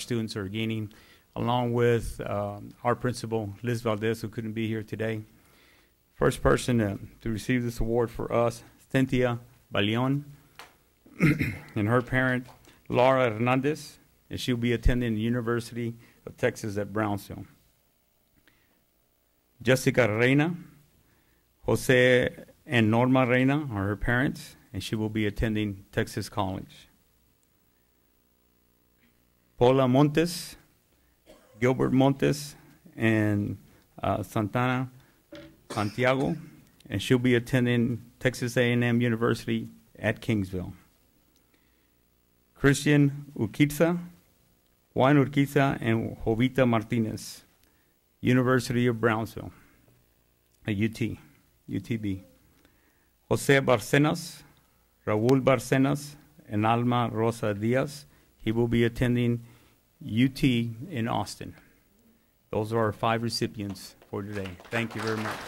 students are gaining, along with our principal, Liz Valdez, who couldn't be here today. First person to receive this award for us, Cynthia Balion, and her parent, Laura Hernandez, and she'll be attending the University of Texas at Brownsville. Jessica Reina, Jose and Norma Reina are her parents, and she will be attending Texas College. Paula Montes, Gilbert Montes, and Santana Santiago, and she'll be attending Texas A&M University at Kingsville. Christian Urquiza, Juan Urquiza, and Jovita Martinez, University of Brownsville, UTB. Jose Barcenas, Raul Barcenas, and Alma Rosa Diaz. He will be attending UT in Austin. Those are our 5 recipients for today. Thank you very much.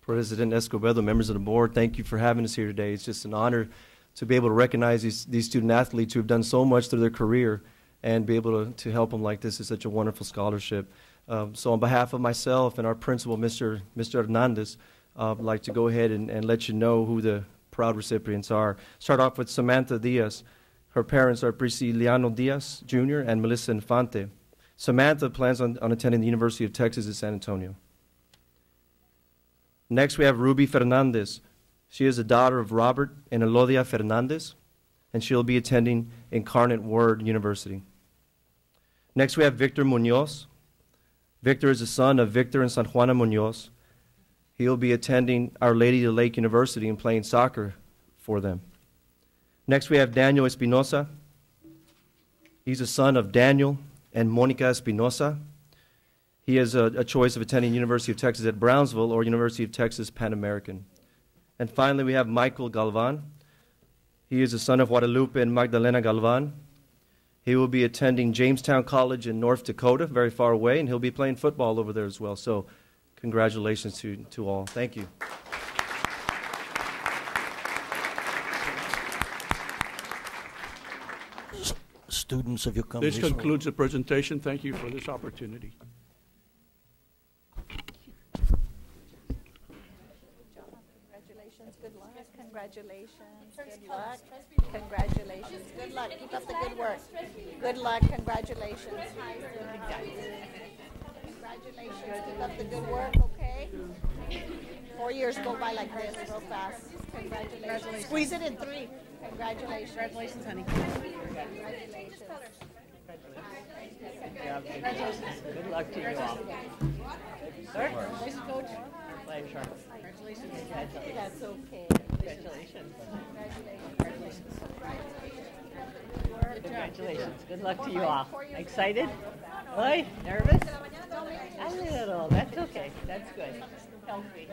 President Escobedo, members of the board, thank you for having us here today. It's just an honor to be able to recognize these student athletes who have done so much through their career and be able to help them like this is such a wonderful scholarship. So on behalf of myself and our principal, Mr. Hernandez, I'd like to go ahead and let you know who the proud recipients are. Start off with Samantha Diaz. Her parents are Prisciliano Diaz Jr. and Melissa Infante. Samantha plans on attending the University of Texas at San Antonio. Next, we have Ruby Fernandez. She is the daughter of Robert and Elodia Fernandez, and she'll be attending Incarnate Word University. Next, we have Victor Munoz. Victor is the son of Victor and San Juana Munoz. He'll be attending Our Lady of the Lake University and playing soccer for them. Next, we have Daniel Espinosa. He's the son of Daniel and Monica Espinosa. He has a choice of attending University of Texas at Brownsville or University of Texas Pan American. And finally, we have Michael Galvan. He is the son of Guadalupe and Magdalena Galvan. He will be attending Jamestown College in North Dakota, very far away, and he'll be playing football over there as well. So congratulations to all. Thank you. Students of your company. This concludes the presentation. Thank you for this opportunity. Good luck. Congratulations. Good luck. Congratulations. Good luck. Keep up the good work. Good luck. Congratulations. Congratulations. Keep up the good work, okay? 4 years go by like this, real fast. Congratulations. Squeeze it in 3. Congratulations. Congratulations, honey. Congratulations. Congratulations. Good luck to you all. Sir? Congratulations, Coach. Pleasure. Congratulations. That's okay. Congratulations. Congratulations. Good luck to you all. Excited? Oi, nervous? A little. That's okay. That's good. Healthy.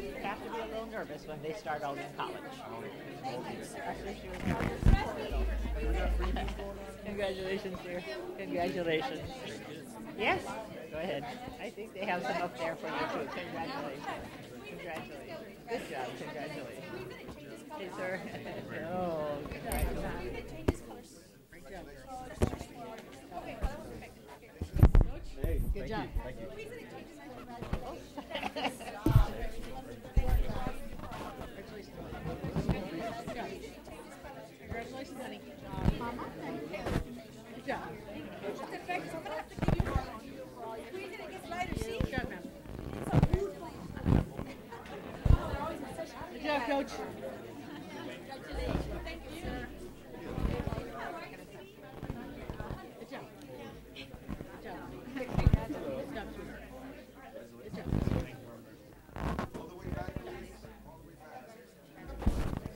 You have to be a little nervous when they start out in college. Congratulations, dear. Congratulations. Yes? Go ahead. I think they have some up there for you, too. Congratulations. Congratulations. Good job. Congratulations. Hey, sir. Oh, congratulations. Great job. Okay. Hey, good job. Thank you. Congratulations, honey. Mama. Good job. Good job, Coach. Thank you. Good job. Good job. Good job. Good job.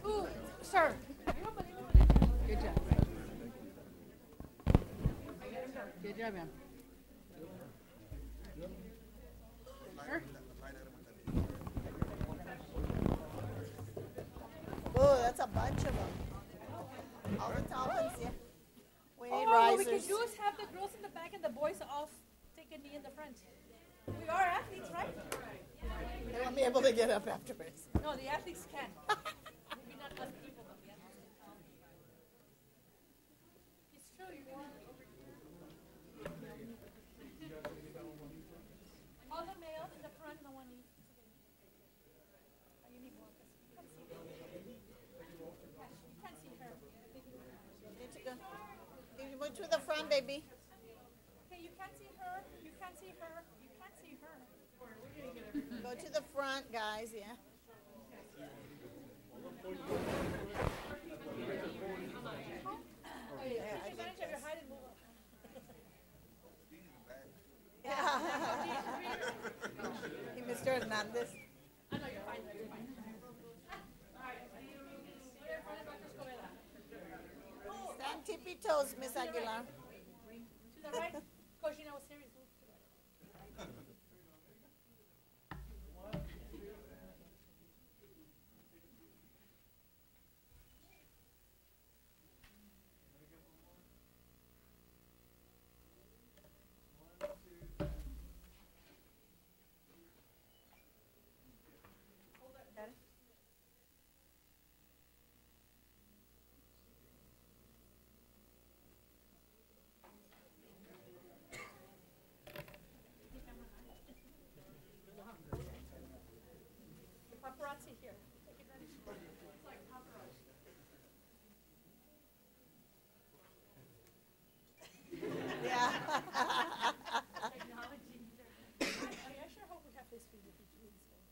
Ooh, sir. Good job. Good job, ma'am. Sure. Oh, that's a bunch of them. All the tall ones, yeah. We need What we risers. can do is have the girls in the back and the boys all take a knee in the front. We are athletes, right? They will won't be able to get up afterwards. No, the athletes can. Maybe not us people, but the athletes can. It's true, you want. All the males in the front, no one needs. You need more, because you can't see her. You can't see her. Need to go. You move to the front, baby. Okay, you can't see her. You can't see her. You can't see her. Go to the front, guys, yeah. Take advantage of your height and move up. Hey, Mr. Hernandez. I know you're fine. You're fine. All right. Stand tippy toes, Miss Aguilar. To the right. Coach, you know, serious. Move to the right. Paparazzi here. Take advantage. It's like paparazzi. Yeah. Technology. I sure hope we have history with each of these things.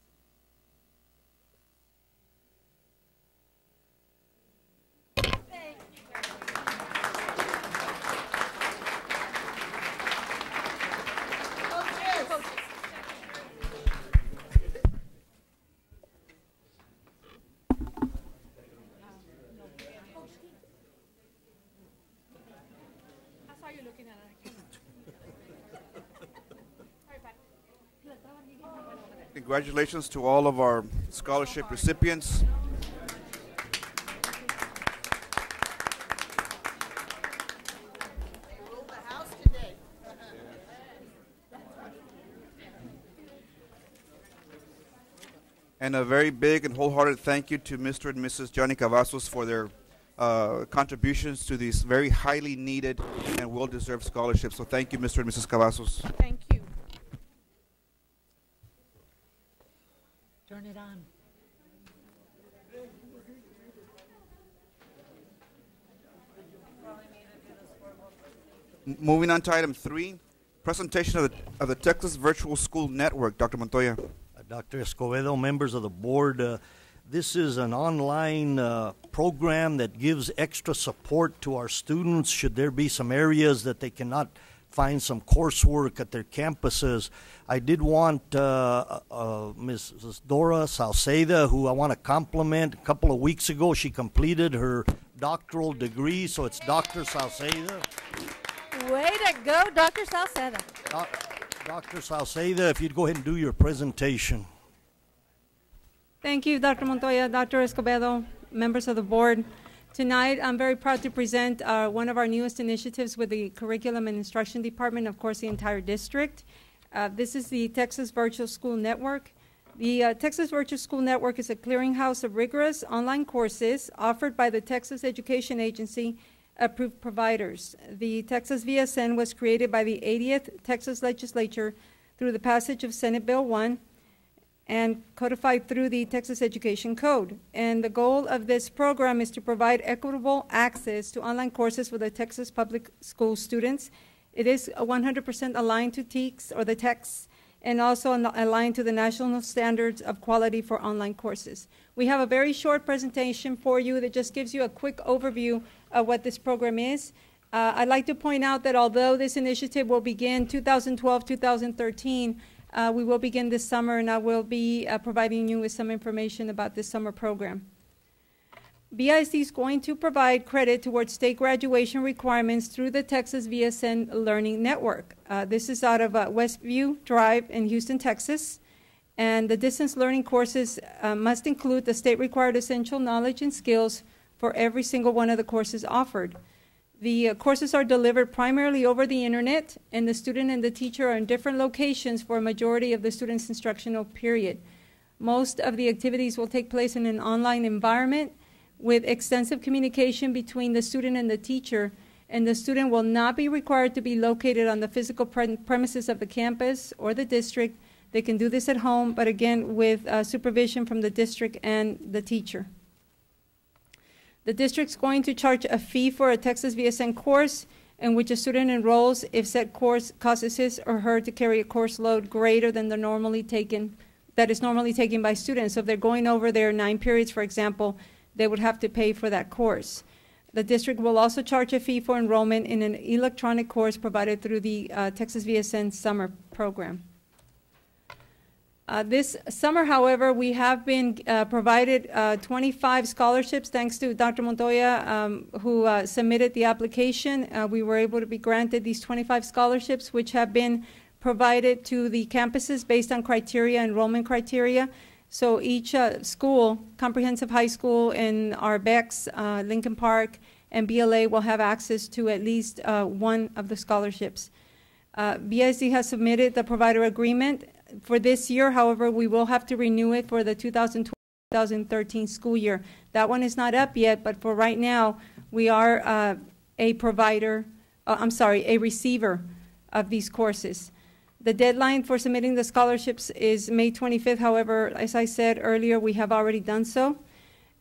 Thank you. Coaches. I saw you looking at it. I cannot. Sorry, Pat. Congratulations to all of our scholarship recipients. They ruled the house today. And a very big and wholehearted thank you to Mr. and Mrs. Johnny Cavazos for their contributions to these very highly needed and well-deserved scholarships. So thank you, Mr. and Mrs. Cavazos. Thank you. Turn it on. Moving on to item 3, presentation of the Texas Virtual School Network. Dr. Montoya. Dr. Escobedo, members of the board, this is an online program that gives extra support to our students should there be some areas that they cannot find some coursework at their campuses. I did want Mrs. Dora Salceda, who I want to compliment. A couple of weeks ago, she completed her doctoral degree, so it's Dr. Salceda. Way to go, Dr. Salceda. Dr. Salceda, if you'd go ahead and do your presentation. Thank you, Dr. Montoya, Dr. Escobedo, members of the board. Tonight, I'm very proud to present one of our newest initiatives with the Curriculum and Instruction Department, of course, the entire district. This is the Texas Virtual School Network. The Texas Virtual School Network is a clearinghouse of rigorous online courses offered by the Texas Education Agency approved providers. The Texas VSN was created by the 80th Texas Legislature through the passage of Senate Bill 1 and codified through the Texas Education Code. And the goal of this program is to provide equitable access to online courses for the Texas public school students. It is 100% aligned to TEKS or the TEKS, and also aligned to the national standards of quality for online courses. We have a very short presentation for you that just gives you a quick overview of what this program is. I'd like to point out that although this initiative will begin 2012-2013, we will begin this summer, and I will be providing you with some information about this summer program. BISD is going to provide credit towards state graduation requirements through the Texas VSN Learning Network. This is out of Westview Drive in Houston, Texas. And the distance learning courses must include the state-required essential knowledge and skills for every single one of the courses offered. The courses are delivered primarily over the internet, and the student and the teacher are in different locations for a majority of the student's instructional period. Most of the activities will take place in an online environment with extensive communication between the student and the teacher, and the student will not be required to be located on the physical premises of the campus or the district. They can do this at home, but again, with supervision from the district and the teacher. The district's going to charge a fee for a Texas VSN course in which a student enrolls if said course causes his or her to carry a course load greater than the that is normally taken by students. So if they're going over their 9 periods, for example, they would have to pay for that course. The district will also charge a fee for enrollment in an electronic course provided through the Texas VSN summer program. This summer, however, we have been provided 25 scholarships thanks to Dr. Montoya, who submitted the application. We were able to be granted these 25 scholarships, which have been provided to the campuses based on criteria, enrollment criteria. So each school, Comprehensive High School in our Bex, Lincoln Park, and BLA will have access to at least one of the scholarships. BISD has submitted the provider agreement for this year. However, we will have to renew it for the 2012-2013 school year. That one is not up yet, but for right now, we are a receiver of these courses. The deadline for submitting the scholarships is May 25th. However, as I said earlier, we have already done so.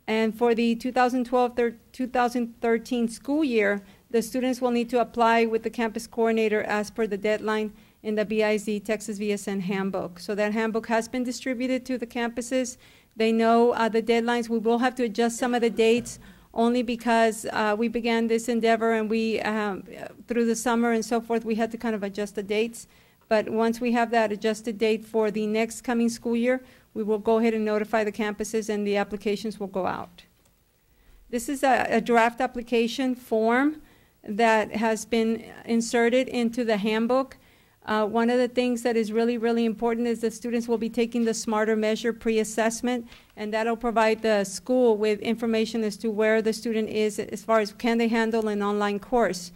And for the 2012-2013 school year, the students will need to apply with the campus coordinator as per the deadline in the BISD Texas VSN handbook. So that handbook has been distributed to the campuses. They know the deadlines. We will have to adjust some of the dates only because we began this endeavor and we, through the summer and so forth, we had to kind of adjust the dates. But once we have that adjusted date for the next coming school year, we will go ahead and notify the campuses and the applications will go out. This is a draft application form that has been inserted into the handbook. One of the things that is really, really important is that students will be taking the Smarter Measure pre-assessment, and that'll provide the school with information as to where the student is as far as can they handle an online course.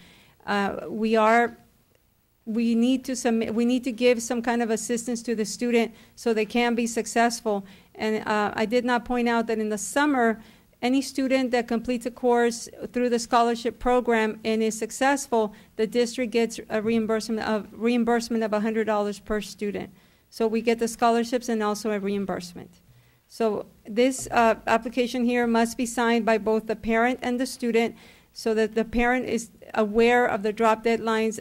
We need to give some kind of assistance to the student so they can be successful. And I did not point out that in the summer, any student that completes a course through the scholarship program and is successful, the district gets a reimbursement of $100 per student. So we get the scholarships and also a reimbursement. So this application here must be signed by both the parent and the student, so that the parent is aware of the drop deadlines,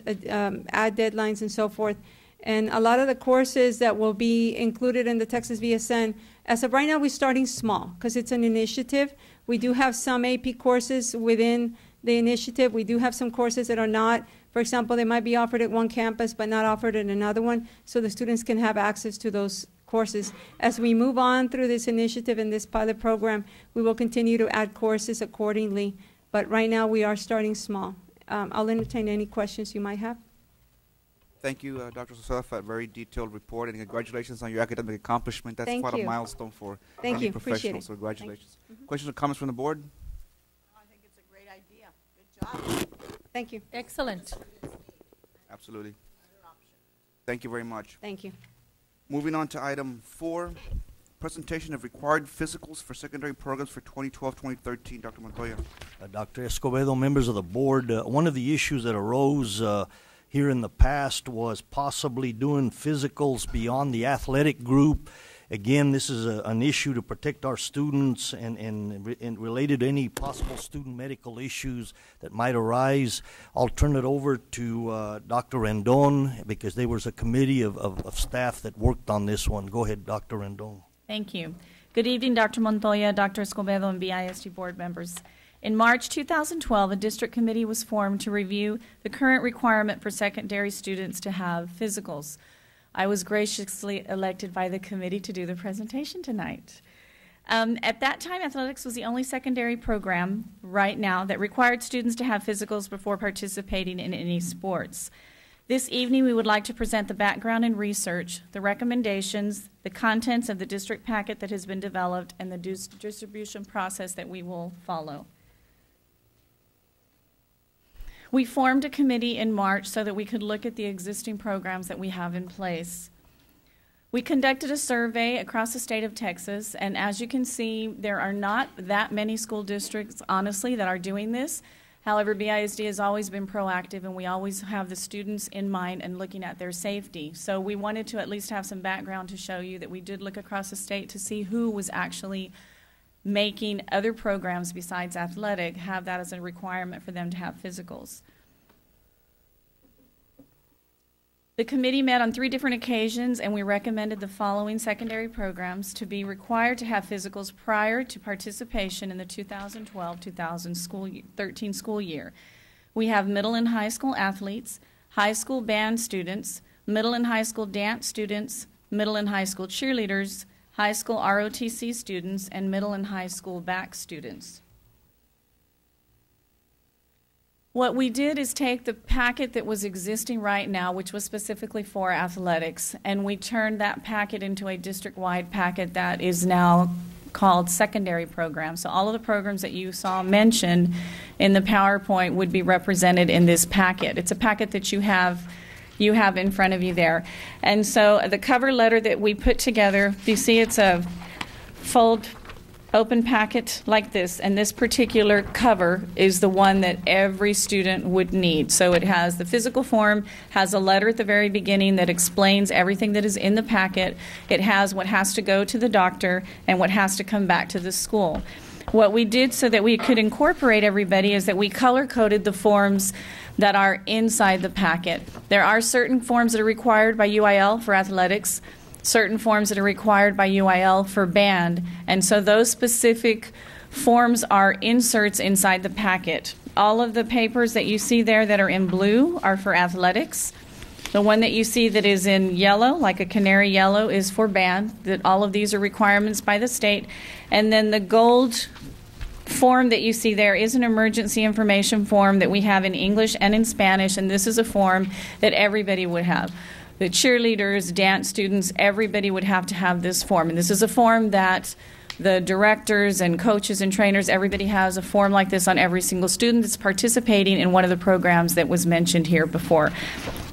add deadlines, and so forth. And a lot of the courses that will be included in the Texas VSN, as of right now, we're starting small because it's an initiative. We do have some AP courses within the initiative. We do have some courses that are not. For example, they might be offered at one campus but not offered at another one, so the students can have access to those courses. As we move on through this initiative and this pilot program, we will continue to add courses accordingly. But right now, we are starting small. I'll entertain any questions you might have. Thank you, Dr. Sosa, for a very detailed report, and congratulations on your academic accomplishment. That's quite a milestone for any professional, so congratulations. Questions or comments from the board? I think it's a great idea. Good job. Thank you. Excellent. Absolutely. Thank you very much. Thank you. Moving on to item 4, presentation of required physicals for secondary programs for 2012-2013. Dr. Montoya. Dr. Escobedo, members of the board, one of the issues that arose here in the past was possibly doing physicals beyond the athletic group. Again, this is an issue to protect our students and related to any possible student medical issues that might arise. I'll turn it over to Dr. Rendon because there was a committee of staff that worked on this one. Go ahead, Dr. Rendon. Thank you. Good evening, Dr. Montoya, Dr. Escobedo, and BISD board members. In March 2012, a district committee was formed to review the current requirement for secondary students to have physicals. I was graciously elected by the committee to do the presentation tonight. At that time, athletics was the only secondary program right now that required students to have physicals before participating in any sports. This evening, we would like to present the background and research, the recommendations, the contents of the district packet that has been developed, and the distribution process that we will follow. We formed a committee in March so that we could look at the existing programs that we have in place. We conducted a survey across the state of Texas, and as you can see, there are not that many school districts, honestly, that are doing this. However, BISD has always been proactive, and we always have the students in mind and looking at their safety. So we wanted to at least have some background to show you that we did look across the state to see who was actually making other programs besides athletic have that as a requirement for them to have physicals. The committee met on 3 different occasions, and we recommended the following secondary programs to be required to have physicals prior to participation in the 2012-2013 school year. We have middle and high school athletes, high school band students, middle and high school dance students, middle and high school cheerleaders, high school ROTC students, and middle and high school BAC students. What we did is take the packet that was existing right now, which was specifically for athletics, and we turned that packet into a district-wide packet that is now called secondary programs. So all of the programs that you saw mentioned in the PowerPoint would be represented in this packet. It's a packet that you have in front of you there. And so the cover letter that we put together, you see it's a fold open packet like this, and this particular cover is the one that every student would need. So it has the physical form, has a letter at the very beginning that explains everything that is in the packet. It has what has to go to the doctor and what has to come back to the school. What we did so that we could incorporate everybody is that we color-coded the forms that are inside the packet. There are certain forms that are required by UIL for athletics, certain forms that are required by UIL for band, and so those specific forms are inserts inside the packet. All of the papers that you see there that are in blue are for athletics. The one that you see that is in yellow, like a canary yellow, is for band. That all of these are requirements by the state. And then the gold form that you see there is an emergency information form that we have in English and in Spanish, and this is a form that everybody would have. The cheerleaders, dance students, everybody would have to have this form. And this is a form that the directors and coaches and trainers, everybody has a form like this on every single student that's participating in one of the programs that was mentioned here before.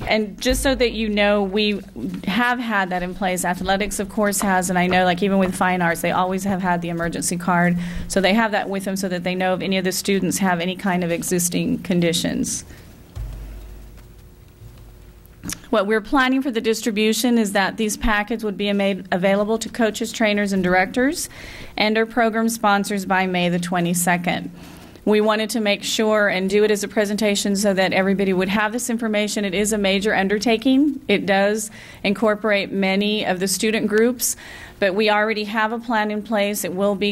And just so that you know, we have had that in place. Athletics, of course, has, and I know like even with fine arts, they always have had the emergency card. So they have that with them so that they know if any of the students have any kind of existing conditions. What we're planning for the distribution is that these packets would be made available to coaches, trainers, and directors and our program sponsors by May the 22nd. We wanted to make sure and do it as a presentation so that everybody would have this information. It is a major undertaking. It does incorporate many of the student groups, but we already have a plan in place.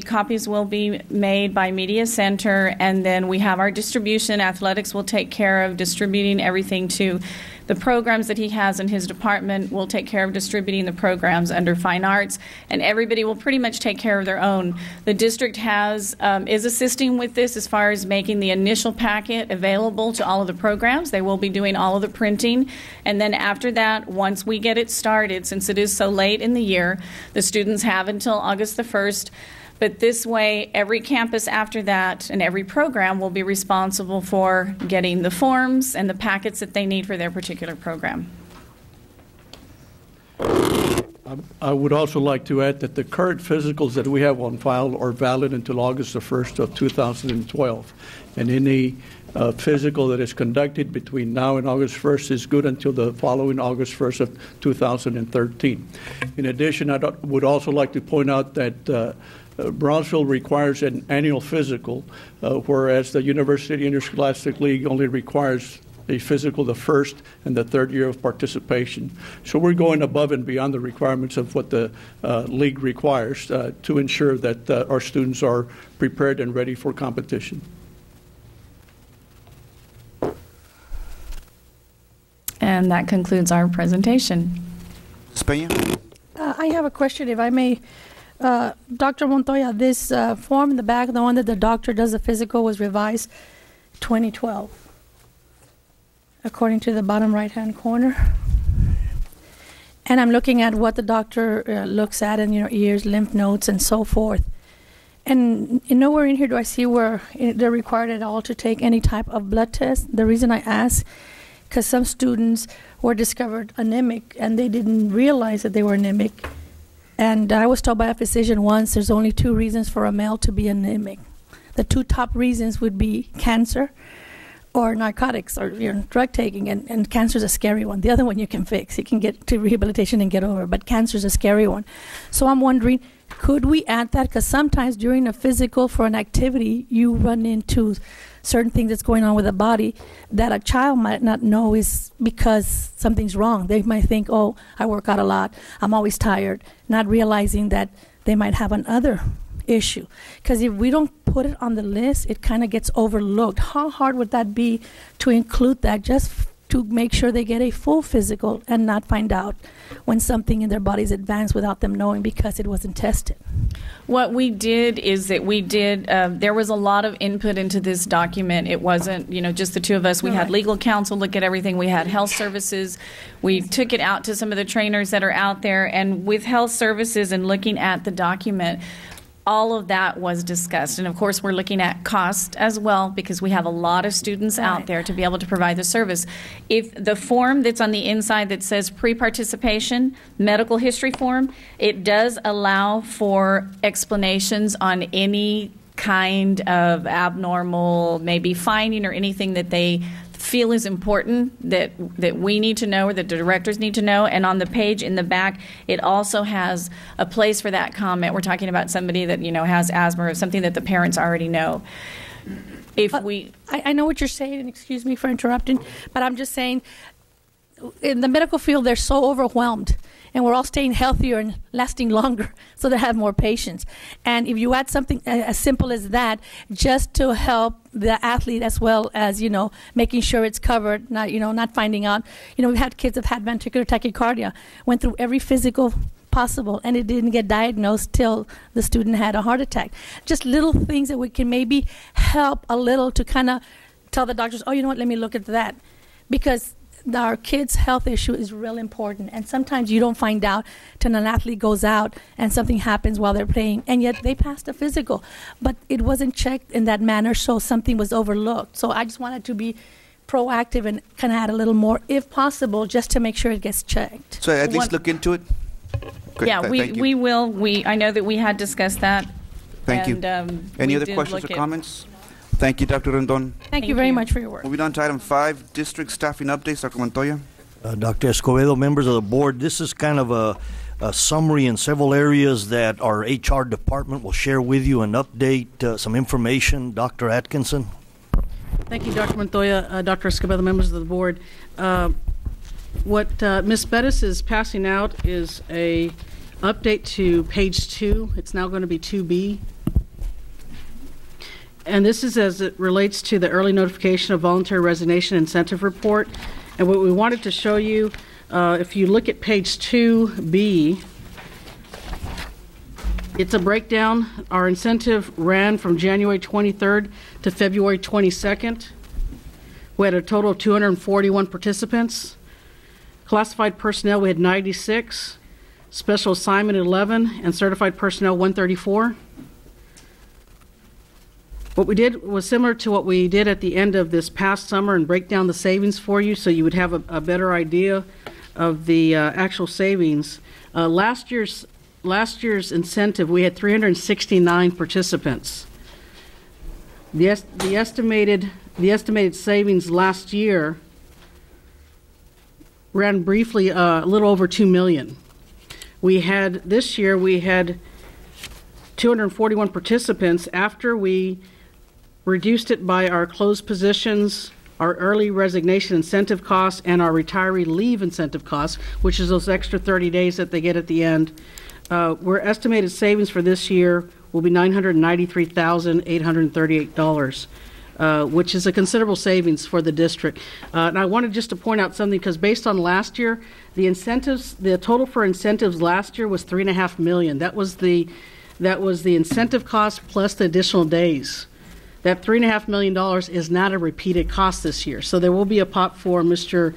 Copies will be made by Media Center, and then we have our distribution. Athletics will take care of distributing everything to the programs that he has in his department. Will take care of distributing the programs under fine arts, and everybody will pretty much take care of their own. The district is assisting with this as far as making the initial packet available to all of the programs. They will be doing all of the printing, and then after that, once we get it started, since it is so late in the year, the students have until August the 1st. But this way, every campus after that and every program will be responsible for getting the forms and the packets that they need for their particular program. I would also like to add that the current physicals that we have on file are valid until August the 1st of 2012. And any physical that is conducted between now and August 1st is good until the following August 1st of 2013. In addition, I would also like to point out that Brownsville requires an annual physical, whereas the University Interscholastic League only requires a physical the first and the third year of participation. So we're going above and beyond the requirements of what the league requires to ensure that our students are prepared and ready for competition. And that concludes our presentation. I have a question, if I may. Dr. Montoya, this form in the back, the one that the doctor does the physical, was revised 2012, according to the bottom right-hand corner. And I'm looking at what the doctor looks at in your ears, lymph nodes, and so forth. And nowhere in here do I see where they're required at all to take any type of blood test. The reason I ask because some students were discovered anemic and they didn't realize that they were anemic. And I was told by a physician once there's only 2 reasons for a male to be anemic. The 2 top reasons would be cancer or narcotics or drug taking, and cancer is a scary one. The other one you can fix. You can get to rehabilitation and get over, but cancer is a scary one. So I'm wondering, could we add that? Because sometimes during a physical for an activity, you run into certain things that's going on with the body that a child might not know is because something's wrong. They might think, oh, I work out a lot, I'm always tired, not realizing that they might have another issue. Because if we don't put it on the list, it kind of gets overlooked. How hard would that be to include that just to make sure they get a full physical and not find out when something in their body is advanced without them knowing because it wasn't tested? What we did is that there was a lot of input into this document. It wasn't, just the 2 of us. We had legal counsel look at everything. We had health services. We took it out to some of the trainers that are out there. And with health services and looking at the document, all of that was discussed. And of course, we're looking at cost as well because we have a lot of students out there to be able to provide the service. If the form that's on the inside that says pre-participation, medical history form, it does allow for explanations on any kind of abnormal, maybe finding or anything that they feel is important that we need to know or that the directors need to know. And on the page in the back, it also has a place for that comment. We're talking about somebody that has asthma or something that the parents already know. I know what you're saying, and excuse me for interrupting, but I'm just saying, in the medical field, they're so overwhelmed, and we're all staying healthier and lasting longer, so they have more patients. And if you add something as simple as that, just to help the athlete as well as, making sure it's covered, not finding out. We've had kids that have had ventricular tachycardia, went through every physical possible, and it didn't get diagnosed till the student had a heart attack. Just little things that we can maybe help a little to kind of tell the doctors, oh, you know what, let me look at that. Because our kids' health issue is real important, and sometimes you don't find out till an athlete goes out and something happens while they're playing, and yet they passed a physical, but it wasn't checked in that manner, so something was overlooked. So I just wanted to be proactive and kind of add a little more, if possible, just to make sure it gets checked. So at least look into it. Great. Yeah, we will. I know that we had discussed that. Thank you. Any other questions or comments? Thank you, Dr. Rendon. Thank you very much for your work. Moving on to item 5, district staffing updates. Dr. Montoya. Dr. Escobedo, members of the board, this is kind of a summary in several areas that our HR department will share with you and update some information. Dr. Atkinson. Thank you, Dr. Montoya, Dr. Escobedo, members of the board. What Ms. Bettis is passing out is a update to page 2. It's now going to be 2B. And this is as it relates to the early notification of voluntary resignation incentive report. And what we wanted to show you, if you look at page 2B, it's a breakdown. Our incentive ran from January 23rd to February 22nd. We had a total of 241 participants. Classified personnel, we had 96. Special assignment, 11. And certified personnel, 134. What we did was similar to what we did at the end of this past summer and break down the savings for you so you would have a better idea of the actual savings. Last year's incentive, we had 369 participants. The estimated savings last year ran briefly a little over $2 million. This year we had 241 participants after we reduced it by our closed positions, our early resignation incentive costs, and our retiree leave incentive costs, which is those extra 30 days that they get at the end. Our estimated savings for this year will be $993,838, which is a considerable savings for the district. And I wanted just to point out something, because based on last year, the total for incentives last year was $3.5 million. That was the incentive cost plus the additional days. That $3.5 million is not a repeated cost this year. So there will be a pot for Dr.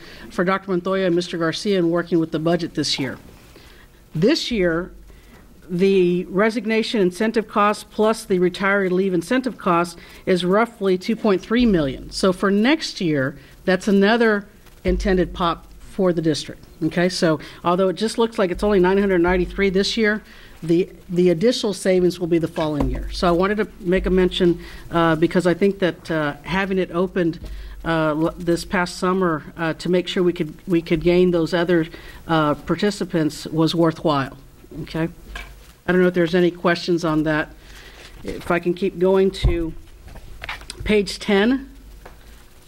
Montoya and Mr. Garcia in working with the budget this year. This year, the resignation incentive cost plus the retiree leave incentive cost is roughly $2.3 million. So for next year, that's another intended pop for the district. Okay, so although it just looks like it's only 993 this year, the additional savings will be the following year. So I wanted to make a mention because I think that having it opened this past summer to make sure we could gain those other participants was worthwhile. Okay, I don't know if there's any questions on that. If I can keep going to page 10.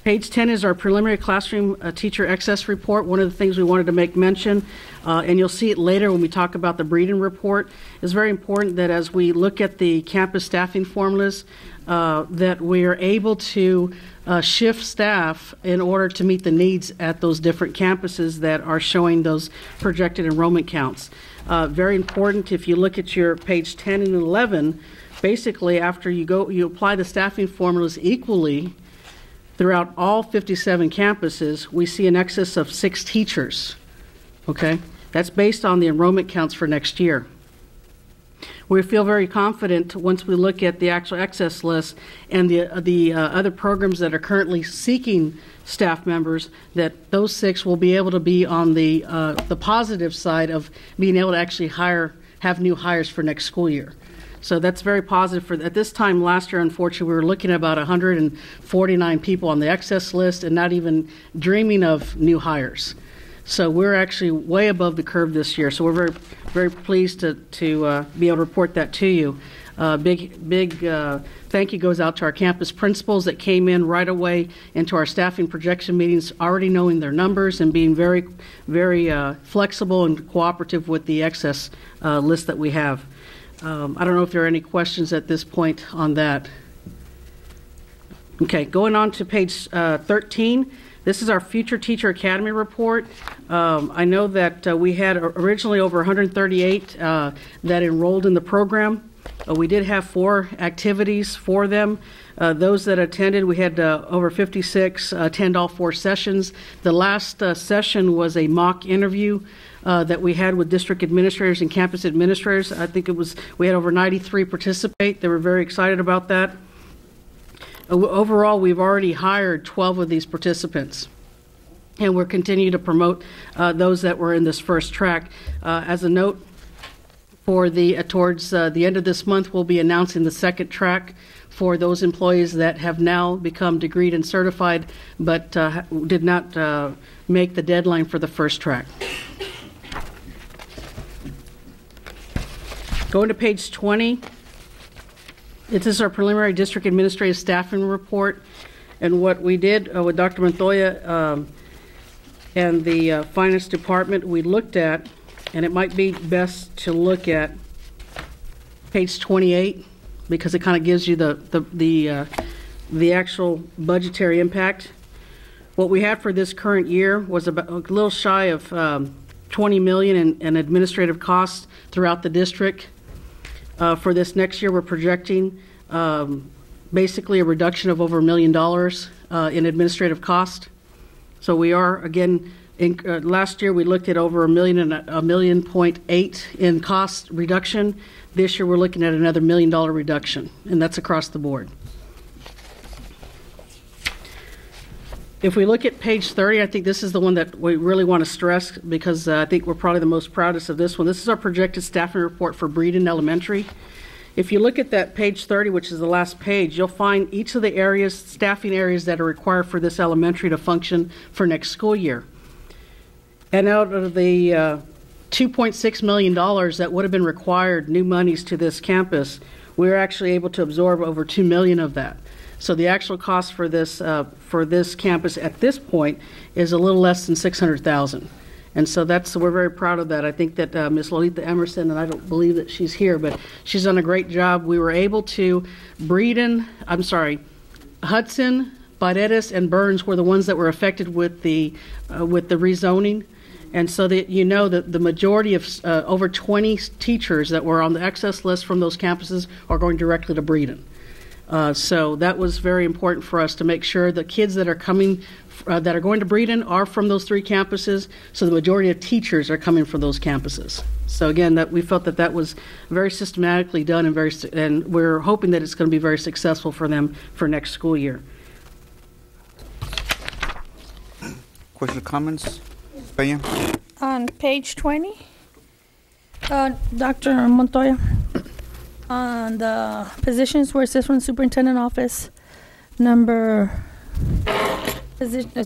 Page 10 is our preliminary classroom teacher excess report. One of the things we wanted to make mention, and you'll see it later when we talk about the Breeden report, is very important that as we look at the campus staffing formulas, that we are able to shift staff in order to meet the needs at those different campuses that are showing those projected enrollment counts. Very important, if you look at your page 10 and 11, basically after you apply the staffing formulas equally throughout all 57 campuses, we see an excess of 6 teachers. Okay, that's based on the enrollment counts for next year. We feel very confident once we look at the actual excess list and the other programs that are currently seeking staff members, that those 6 will be able to be on the positive side of being able to actually have new hires for next school year. So that's very positive. At this time last year, unfortunately, we were looking at about 149 people on the excess list and not even dreaming of new hires. So we're actually way above the curve this year. So we're very, very pleased to be able to report that to you. Big thank you goes out to our campus principals that came in right away into our staffing projection meetings, already knowing their numbers and being very, very flexible and cooperative with the excess list that we have. I don't know if there are any questions at this point on that. Okay, going on to page 13. This is our Future Teacher Academy report. I know that we had originally over 138 that enrolled in the program. We did have 4 activities for them. Those that attended, we had over 56 attend all 4 sessions. The last session was a mock interview that we had with district administrators and campus administrators. I think we had over 93 participate. They were very excited about that. Overall, we've already hired 12 of these participants, and we're continuing to promote those that were in this first track. As a note, for towards the end of this month, we'll be announcing the second track for those employees that have now become degreed and certified, but did not make the deadline for the first track. Going to page 20. This is our preliminary district administrative staffing report, and what we did with Dr. Montoya and the finance department, we looked at, and it might be best to look at page 28 because it kind of gives you the actual budgetary impact. What we had for this current year was about a little shy of $20 million in administrative costs throughout the district. For this next year, we're projecting basically a reduction of over $1 million in administrative cost. So we are, again, last year we looked at over $1.8 million in cost reduction. This year we're looking at another $1 million reduction, and that's across the board. If we look at page 30, I think this is the one that we really want to stress because I think we're probably the most proudest of this one. This is our projected staffing report for Breeden Elementary. If you look at that page 30, which is the last page, you'll find each of the areas, staffing areas that are required for this elementary to function for next school year. And out of the $2.6 million that would have been required, new monies to this campus, we're actually able to absorb over $2 million of that. So the actual cost for this campus at this point is a little less than $600,000, and so we're very proud of that. I think that Ms. Lolita Emerson, and I don't believe that she's here, but she's done a great job. We were able to Hudson, Paredes, and Burns were the ones that were affected with the rezoning. And so that that the majority of over 20 teachers that were on the excess list from those campuses are going directly to Breeden. So that was very important for us to make sure the kids that are coming, that are going to Breeden are from those 3 campuses, so the majority of teachers are coming from those campuses. So again, that we felt that was very systematically done and we're hoping that it's going to be very successful for them for next school year. questions or comments? Peña? On page 20, Dr. Montoya, on the positions where it says from the superintendent office, it's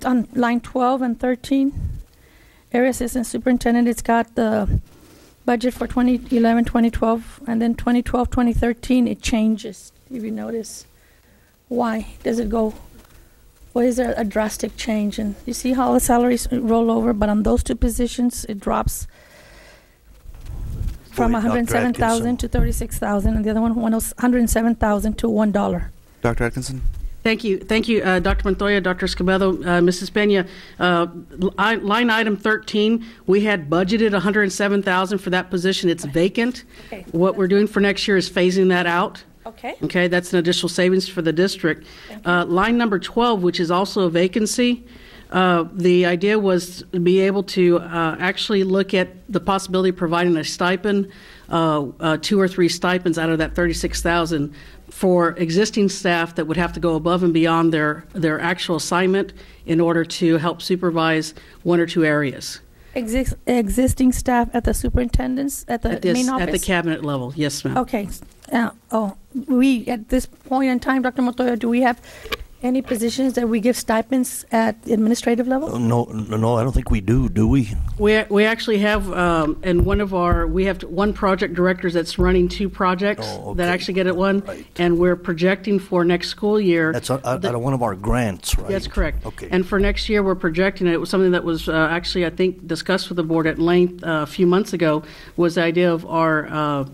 on line 12 and 13, area assistant superintendent, it's got the budget for 2011, 2012, and then 2012, 2013, it changes, if you notice. Why does it go? Why is there a drastic change? And you see how the salaries roll over, but on those two positions, it drops from 107,000 to 36,000, and the other one was 107,000 to $1. Dr. Atkinson? Thank you, Dr. Montoya, Dr. Escobedo, Mrs. Peña. Line item 13, we had budgeted 107,000 for that position. It's vacant. Okay. What we're doing for next year is phasing that out. Okay. Okay, that's an additional savings for the district. Line number 12, which is also a vacancy, the idea was to be able to actually look at the possibility of providing a stipend, 2 or 3 stipends out of that 36,000 for existing staff that would have to go above and beyond their actual assignment in order to help supervise 1 or 2 areas. Existing staff at the superintendent's, at the main office? At the cabinet level, yes, ma'am. Okay. We, at this point in time, Dr. Montoya, do we have any positions that we give stipends at the administrative level? No, I don't think we do we? We actually have, in we have 1 project director that's running 2 projects that actually get at one, right. And we're projecting for next school year. That's out of one of our grants, right? That's correct. Okay. And for next year, we're projecting, it was something that was actually, I think, discussed with the board at length a few months ago, was the idea of our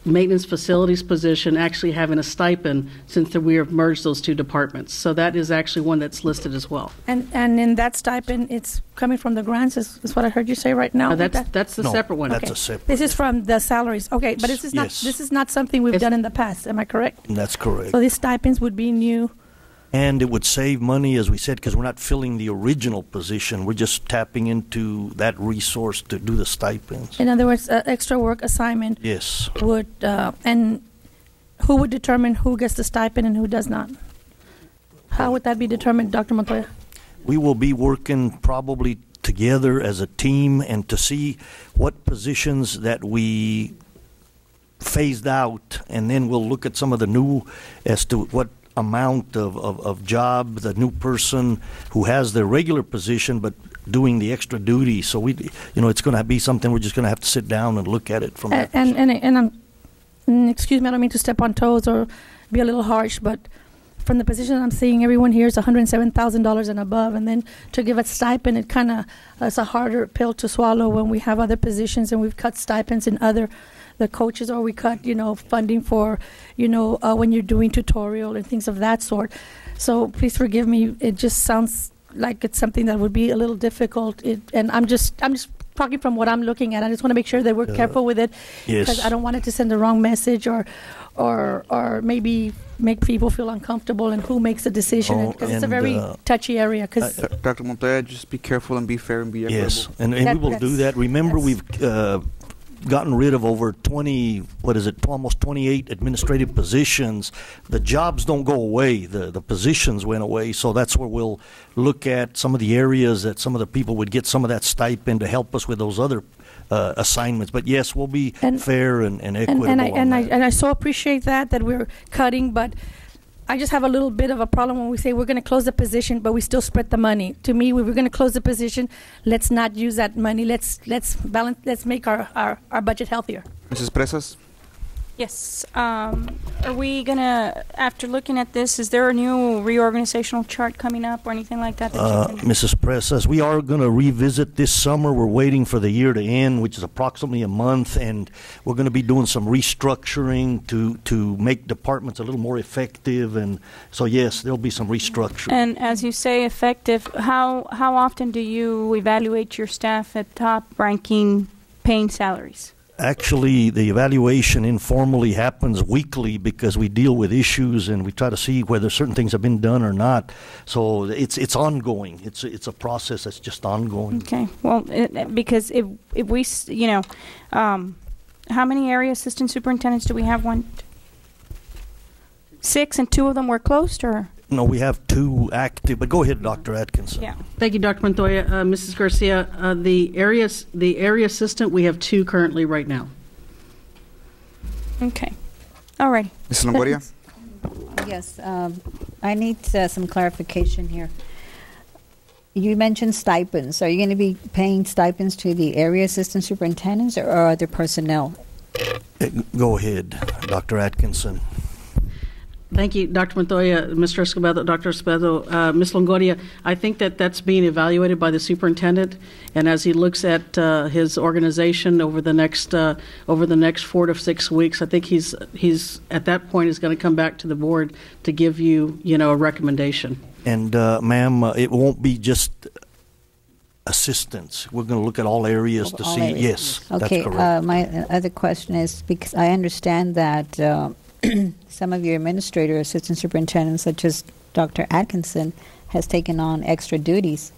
maintenance facilities position actually having a stipend since we have merged those 2 departments. So that is actually one that's listed as well. And in that stipend, it's coming from the grants, is what I heard you say right now? That's the separate one. That's a separate. This is from the salaries. Okay, but this is not something we've done in the past. Am I correct? That's correct. So these stipends would be new. And it would save money, as we said, because we're not filling the original position. We're just tapping into that resource to do the stipends. In other words, extra work assignment. Yes. Would and who would determine who gets the stipend and who does not? How would that be determined, Dr. Montoya? We will be working probably together as a team and to see what positions that we phased out, and then we'll look at some of the new as to what amount of job the new person who has their regular position but doing the extra duty. So it's going to be something we're just going to have to sit down and look at it from that and excuse me, I don't mean to step on toes or be a little harsh, but from the position I'm seeing, everyone here is $107,000 and above, and then to give a stipend, it's a harder pill to swallow when we have other positions and we've cut stipends in the coaches, or we cut, funding for, when you're doing tutorial and things of that sort. So please forgive me. It just sounds like it's something that would be a little difficult. And I'm just talking from what I'm looking at. I just want to make sure that we're careful with it, because I don't want it to send the wrong message or maybe make people feel uncomfortable and who makes the decision, because it's a very touchy area. Dr. Montoya, just be careful and be fair and be equitable. Yes, and we will do that. Remember, we've gotten rid of over 20, almost 28 administrative positions. The jobs don't go away. The positions went away. So that's where we'll look at some of the areas that some of the people would get some of that stipend to help us with those other assignments. But yes, we'll be fair and equitable. And I so appreciate that we're cutting, but I just have a little bit of a problem when we say we're going to close the position, but we still spread the money. To me, we were going to close the position. Let's not use that money. Let's balance. Let's make our budget healthier. Mrs. Presas? Yes. Are we going to, after looking at this, is there a new reorganizational chart coming up or anything like that? Mrs. Presas, we are going to revisit this summer. We're waiting for the year to end, which is approximately a month, and we're going to be doing some restructuring to make departments a little more effective. And so, yes, there'll be some restructuring. And as you say, effective, how often do you evaluate your staff at top-ranking paying salaries? Actually, the evaluation informally happens weekly because we deal with issues and we try to see whether certain things have been done or not. So it's ongoing. It's a process that's just ongoing. Okay. Well, because if we, how many area assistant superintendents do we have? 6, and 2 of them were closed, or? No, we have 2 active, but go ahead, Dr. Atkinson. Yeah. Thank you, Dr. Montoya. Mrs. Garcia, the area assistant, we have 2 currently right now. Okay. All right. Ms. Longoria? Yes, I need some clarification here. You mentioned stipends. Are you going to be paying stipends to the area assistant superintendents or other personnel? Go ahead, Dr. Atkinson. Thank you, Dr. Montoya, Mr. Escobedo, Dr. Escobedo. Ms. Longoria, I think that that's being evaluated by the superintendent, and as he looks at his organization over the next 4 to 6 weeks, I think he's at that point is going to come back to the board to give you, a recommendation. And, ma'am, it won't be just assistance. We're going to look at all areas to see. Areas. Yes, okay, that's correct. My other question is, because I understand that some of your administrator, assistant superintendents, such as Dr. Atkinson, has taken on extra duties.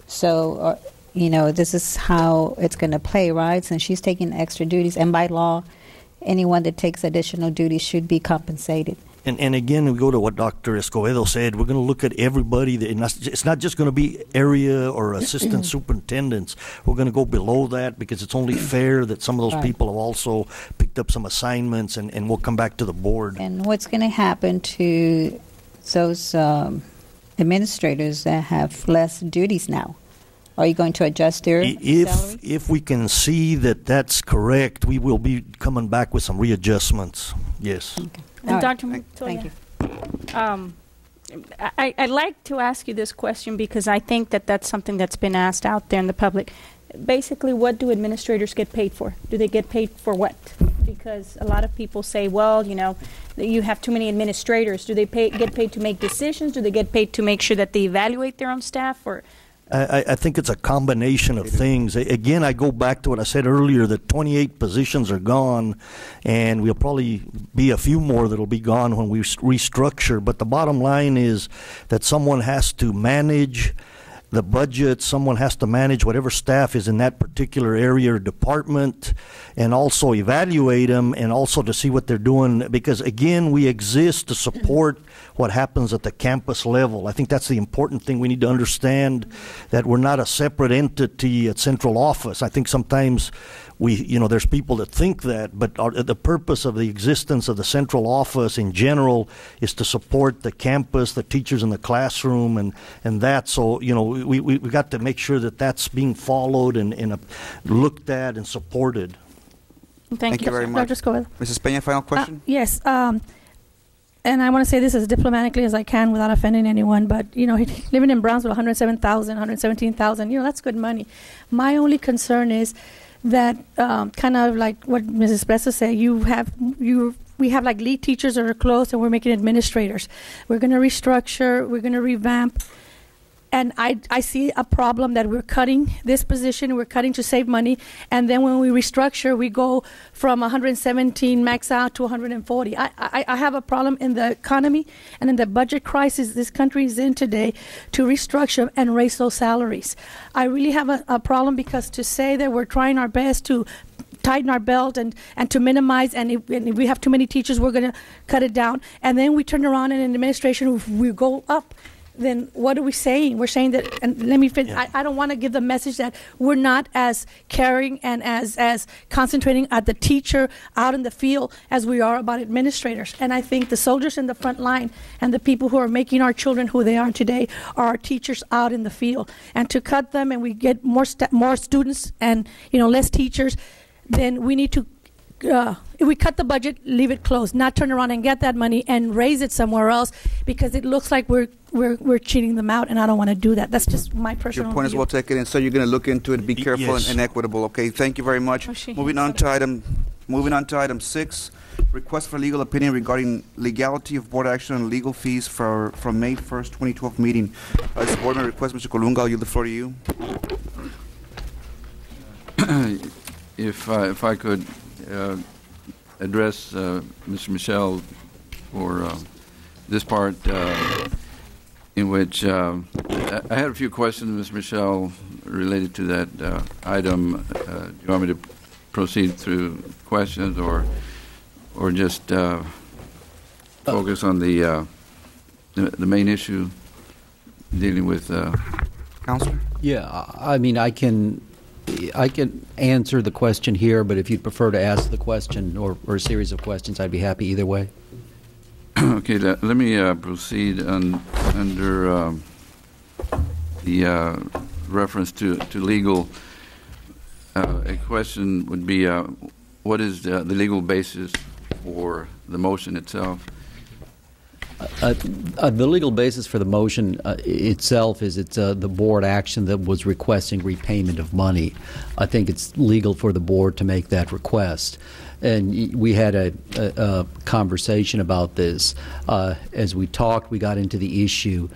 So, this is how it's going to play, right? Since she's taking extra duties, and by law, anyone that takes additional duties should be compensated. And again, we go to what Dr. Escobedo said. We're going to look at everybody. It's not just going to be area or assistant superintendents. We're going to go below that because it's only fair that some of those people have also picked up some assignments, and we'll come back to the board. And what's going to happen to those administrators that have less duties now? Are you going to adjust their salary? If we can see that that's correct, we will be coming back with some readjustments. Yes. Okay. And Dr. Montoya. Thank you. I'd like to ask you this question because I think that that's something that's been asked out there in the public. Basically, what do administrators get paid for? Do they get paid for what? Because a lot of people say, well, you have too many administrators. Do they get paid to make decisions? Do they get paid to make sure that they evaluate their own staff? Or I think it's a combination of things. Again, I go back to what I said earlier, that 28 positions are gone, and we'll probably be a few more that'll be gone when we restructure. But the bottom line is that someone has to manage the budget, someone has to manage whatever staff is in that particular area or department, and also evaluate them, and also to see what they're doing, because again, we exist to support what happens at the campus level. I think that's the important thing. We need to understand that we're not a separate entity at central office. I think sometimes there's people that think that, but the purpose of the existence of the central office in general is to support the campus, the teachers in the classroom, and that. So, we got to make sure that that's being followed and looked at and supported. Thank you very much. Dr. Escobedo. Mrs. Peña, final question? Yes. And I want to say this as diplomatically as I can without offending anyone, but, living in Brownsville, $107,000, $117,000, that's good money. My only concern is that kind of like what Mrs. Espresso said, we have like lead teachers that are closed and we're making administrators. We're going to restructure, we're going to revamp. And I see a problem that we're cutting this position, we're cutting to save money, and then when we restructure, we go from 117 max out to 140. I have a problem in the economy and in the budget crisis this country is in today to restructure and raise those salaries. I really have a problem because to say that we're trying our best to tighten our belt and to minimize, and if we have too many teachers, we're going to cut it down, and then we turn around and in administration, we go up. Then what are we saying? We're saying that, and let me finish. I don't want to give the message that we're not as caring and as concentrating at the teacher out in the field as we are about administrators. And I think the soldiers in the front line and the people who are making our children who they are today are our teachers out in the field. And to cut them and we get more students and less teachers, then we need to. If we cut the budget, leave it closed, not turn around and get that money and raise it somewhere else, because it looks like we're cheating them out, and I don't want to do that. That's just my personal Your point view. is well taken, and so you're going to look into it, be careful and equitable. Okay, thank you very much. Moving on to item 6, request for legal opinion regarding legality of board action on legal fees from May 1st, 2012 meeting. This board member request, Mr. Colunga, I'll yield the floor to you. If I could address Mr. Michel for this part, in which I had a few questions, Mr. Michel, related to that item. Do you want me to proceed through questions or just focus on the the main issue dealing with. Counselor? Yeah, I mean, I can answer the question here, but if you'd prefer to ask the question or a series of questions, I'd be happy either way. Okay, let me proceed under the reference to legal. A question would be, what is the legal basis for the motion itself? The legal basis for the motion itself is it's the board action that was requesting repayment of money. I think it's legal for the board to make that request. And we had a conversation about this. As we talked, we got into the issue,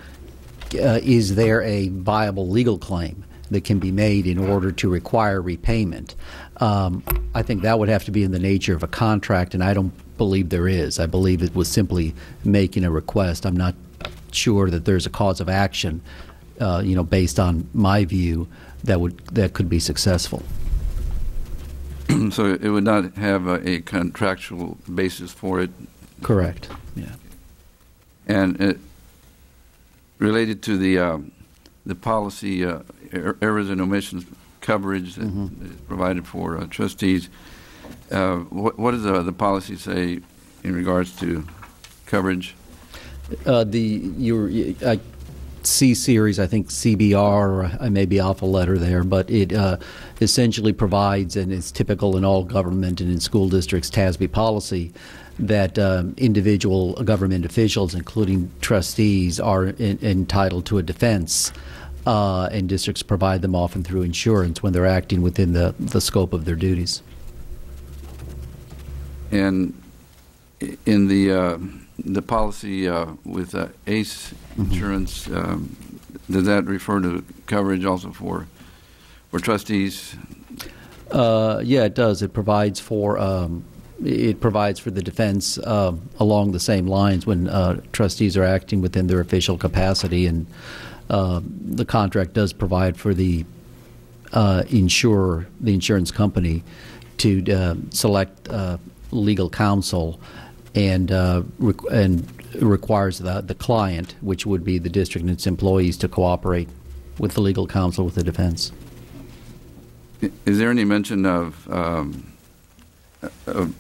is there a viable legal claim that can be made in order to require repayment? I think that would have to be in the nature of a contract, and I don't believe there is. I believe it was simply making a request. I'm not sure that there's a cause of action, based on my view, that could be successful. So it would not have a contractual basis for it? Correct, yeah. And related to the policy, errors and omissions coverage that is provided for trustees, what does the policy say in regards to coverage? C series, I think CBR, or I may be off a letter there, but it essentially provides, and it's typical in all government and in school districts, TASB policy, that individual government officials, including trustees, are entitled to a defense, and districts provide them often through insurance when they're acting within the scope of their duties. And in the policy with ACE insurance, does that refer to coverage also for trustees? Yeah, it does. It provides for the defense along the same lines when trustees are acting within their official capacity, and the contract does provide for the insurance company to select legal counsel, and requires the client, which would be the district and its employees, to cooperate with the legal counsel with the defense. Is there any mention of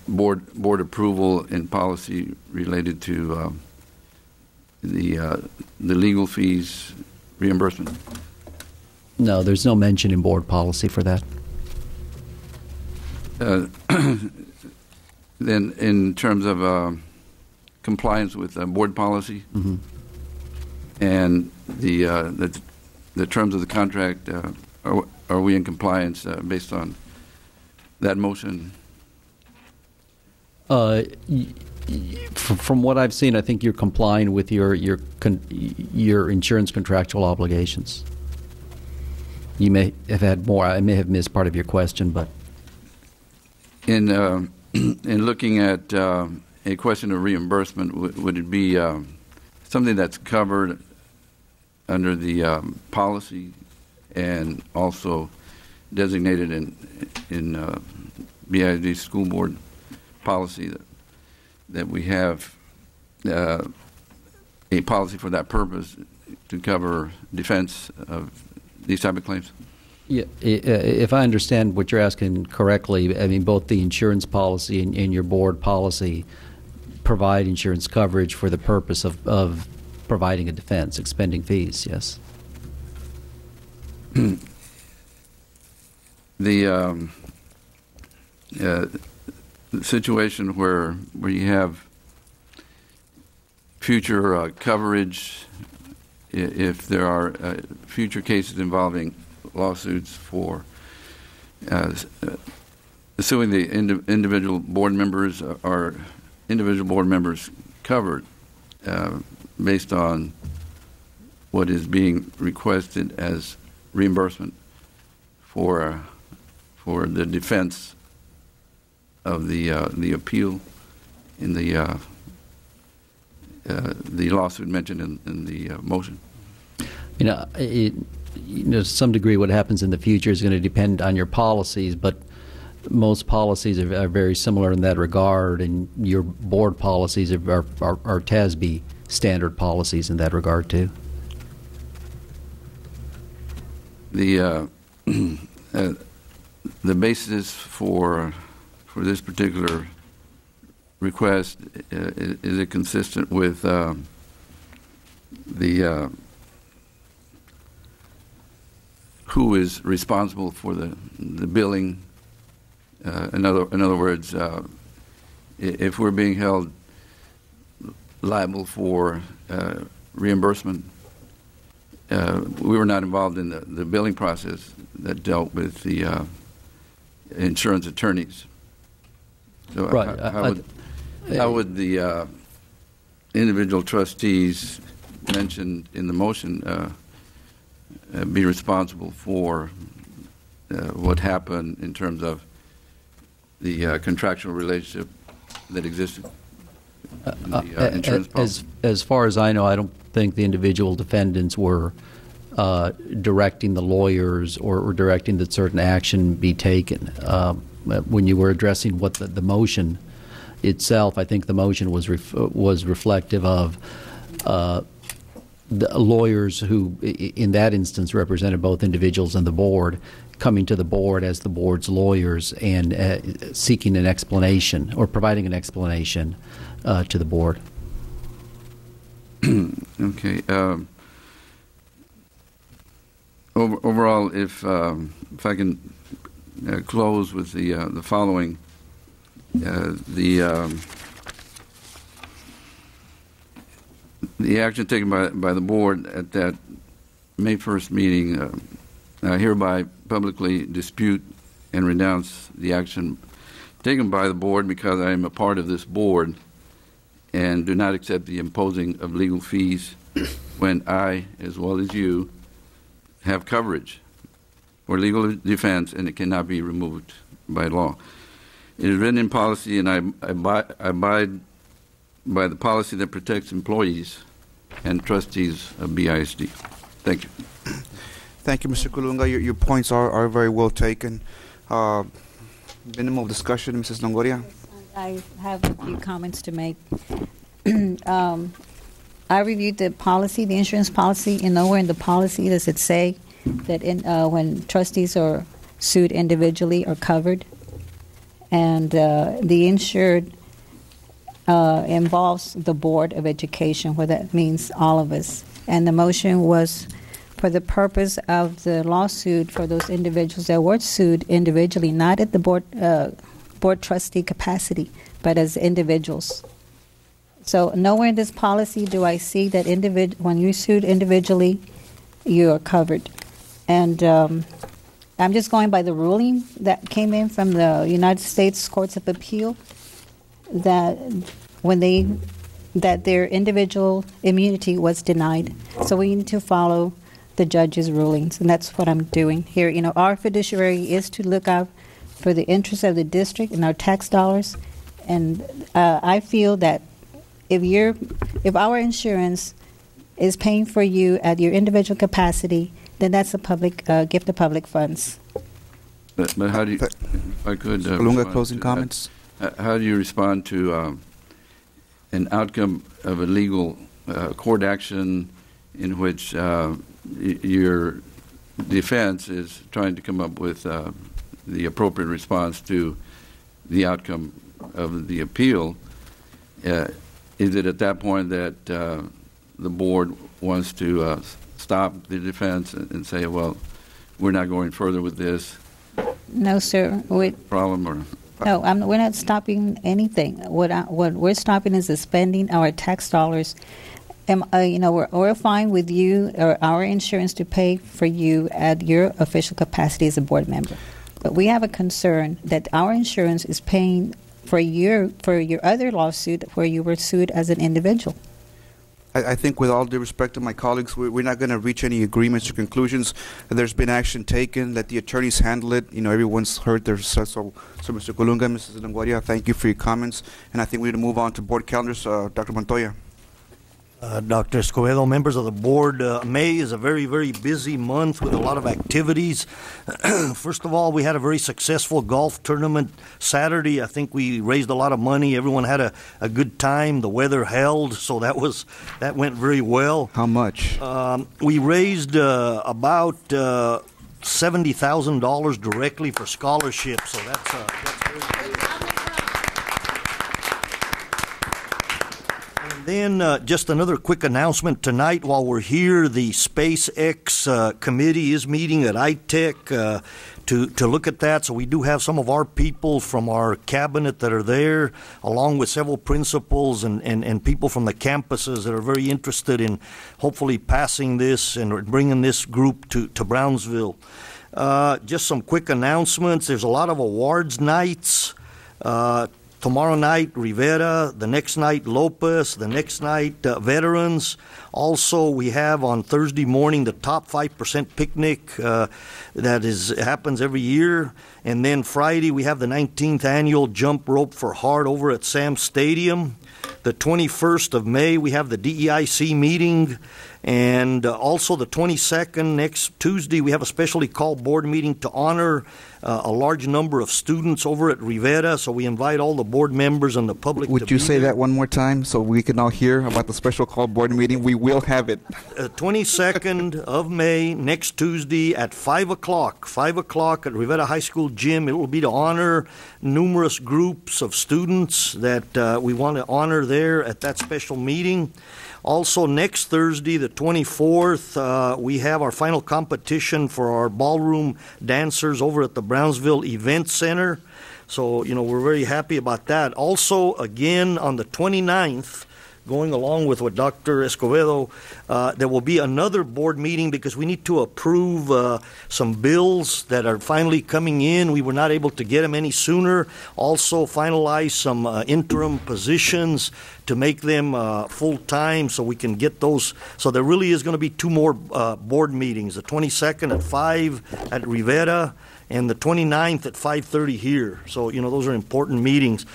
board approval in policy related to the legal fees reimbursement? No, there's no mention in board policy for that. Then, in terms of compliance with board policy and the terms of the contract, are we in compliance based on that motion? From what I've seen, I think you're complying with your insurance contractual obligations. You may have had more. I may have missed part of your question, but in looking at a question of reimbursement, would it be something that's covered under the policy and also designated in BISD school board policy that we have a policy for that purpose to cover defense of these type of claims? Yeah, if I understand what you're asking correctly, I mean, both the insurance policy and your board policy provide insurance coverage for the purpose of providing a defense, expending fees, yes. The situation where you have future coverage, if there are future cases involving lawsuits for suing the individual board members, are individual board members covered based on what is being requested as reimbursement for the defense of the appeal in the lawsuit mentioned in the motion? To some degree, what happens in the future is going to depend on your policies, but most policies are very similar in that regard, and your board policies are TASB standard policies in that regard too. The the basis for this particular request, is it consistent with the who is responsible for the billing? In other words, if we're being held liable for reimbursement, we were not involved in the billing process that dealt with the insurance attorneys. So right. How would the individual trustees mentioned in the motion be responsible for what happened in terms of the contractual relationship that existed in the insurance policy? As far as I know, I don't think the individual defendants were directing the lawyers or directing that certain action be taken. When you were addressing what the motion itself, I think the motion was reflective of the lawyers who, in that instance, represented both individuals and the board, coming to the board as the board's lawyers and seeking an explanation or providing an explanation to the board. Okay. Overall, if I can close with the following, the action taken by the board at that May 1st meeting, I hereby publicly dispute and renounce the action taken by the board because I am a part of this board and do not accept the imposing of legal fees when I, as well as you, have coverage for legal defense and it cannot be removed by law. It is written in policy, and I abide by the policy that protects employees and trustees of BISD. Thank you. Thank you, Mr. Colunga. Your points are very well taken. Minimal discussion, Mrs. Longoria. I have a few comments to make. I reviewed the policy, the insurance policy, and nowhere in the policy does it say that when trustees are sued individually are covered. And the insured involves the Board of Education, where that means all of us. And the motion was for the purpose of the lawsuit for those individuals that were sued individually, not at the board trustee capacity, but as individuals. So nowhere in this policy do I see that when you're sued individually, you are covered. And I'm just going by the ruling that came in from the United States Courts of Appeal that that their individual immunity was denied. So we need to follow the judge's rulings, and that's what I'm doing here. You know, our fiduciary is to look out for the interests of the district and our tax dollars. And I feel that if our insurance is paying for you at your individual capacity, then that's a public gift of public funds. But how do you, if I could, Colunga, closing comments. How do you respond to an outcome of a legal court action in which your defense is trying to come up with the appropriate response to the outcome of the appeal? Is it at that point that the board wants to stop the defense and say, well, we're not going further with this? No, sir. Problem or? No, we're not stopping anything. What we're stopping is the spending our tax dollars. We're fine with you or our insurance to pay for you at your official capacity as a board member. But we have a concern that our insurance is paying for your other lawsuit where you were sued as an individual. I think with all due respect to my colleagues, we're not going to reach any agreements or conclusions. There's been action taken. Let the attorneys handle it. You know, everyone's heard their so Mr. Colunga, Mrs. Longoria, thank you for your comments. And I think we need to move on to board calendars. Dr. Montoya. Dr. Escobedo, members of the board, May is a very, very busy month with a lot of activities. First of all, we had a very successful golf tournament Saturday. I think we raised a lot of money. Everyone had a good time. The weather held, so that went very well. How much? We raised about $70,000 directly for scholarships, so that's very good. Then just another quick announcement tonight while we're here, the SpaceX committee is meeting at ITech to look at that. So we do have some of our people from our cabinet that are there, along with several principals and people from the campuses that are very interested in hopefully passing this and bringing this group to Brownsville. Just some quick announcements. There's a lot of awards nights. Tomorrow night, Rivera. The next night, Lopez. The next night, Veterans. Also, we have on Thursday morning the top 5% picnic that happens every year. And then Friday, we have the 19th annual Jump Rope for Heart over at Sam Stadium. The 21st of May, we have the DEIC meeting. And also the 22nd, next Tuesday, we have a specially called board meeting to honor a large number of students over at Rivera. So we invite all the board members and the public to be there. Would you say that one more time so we can all hear about the special called board meeting? We will have it. 22nd of May, next Tuesday at 5 o'clock. 5 o'clock at Rivera High School gym. It will be to honor numerous groups of students that we want to honor there at that special meeting. Also, next Thursday, the 24th, we have our final competition for our ballroom dancers over at the Brownsville Event Center. So, we're very happy about that. Also, again, on the 29th, going along with what Dr. Escobedo, there will be another board meeting because we need to approve some bills that are finally coming in. We were not able to get them any sooner. Also finalize some interim positions to make them full-time so we can get those. So there really is going to be two more board meetings, the 22nd at 5 at Rivera and the 29th at 5:30 here. So, those are important meetings.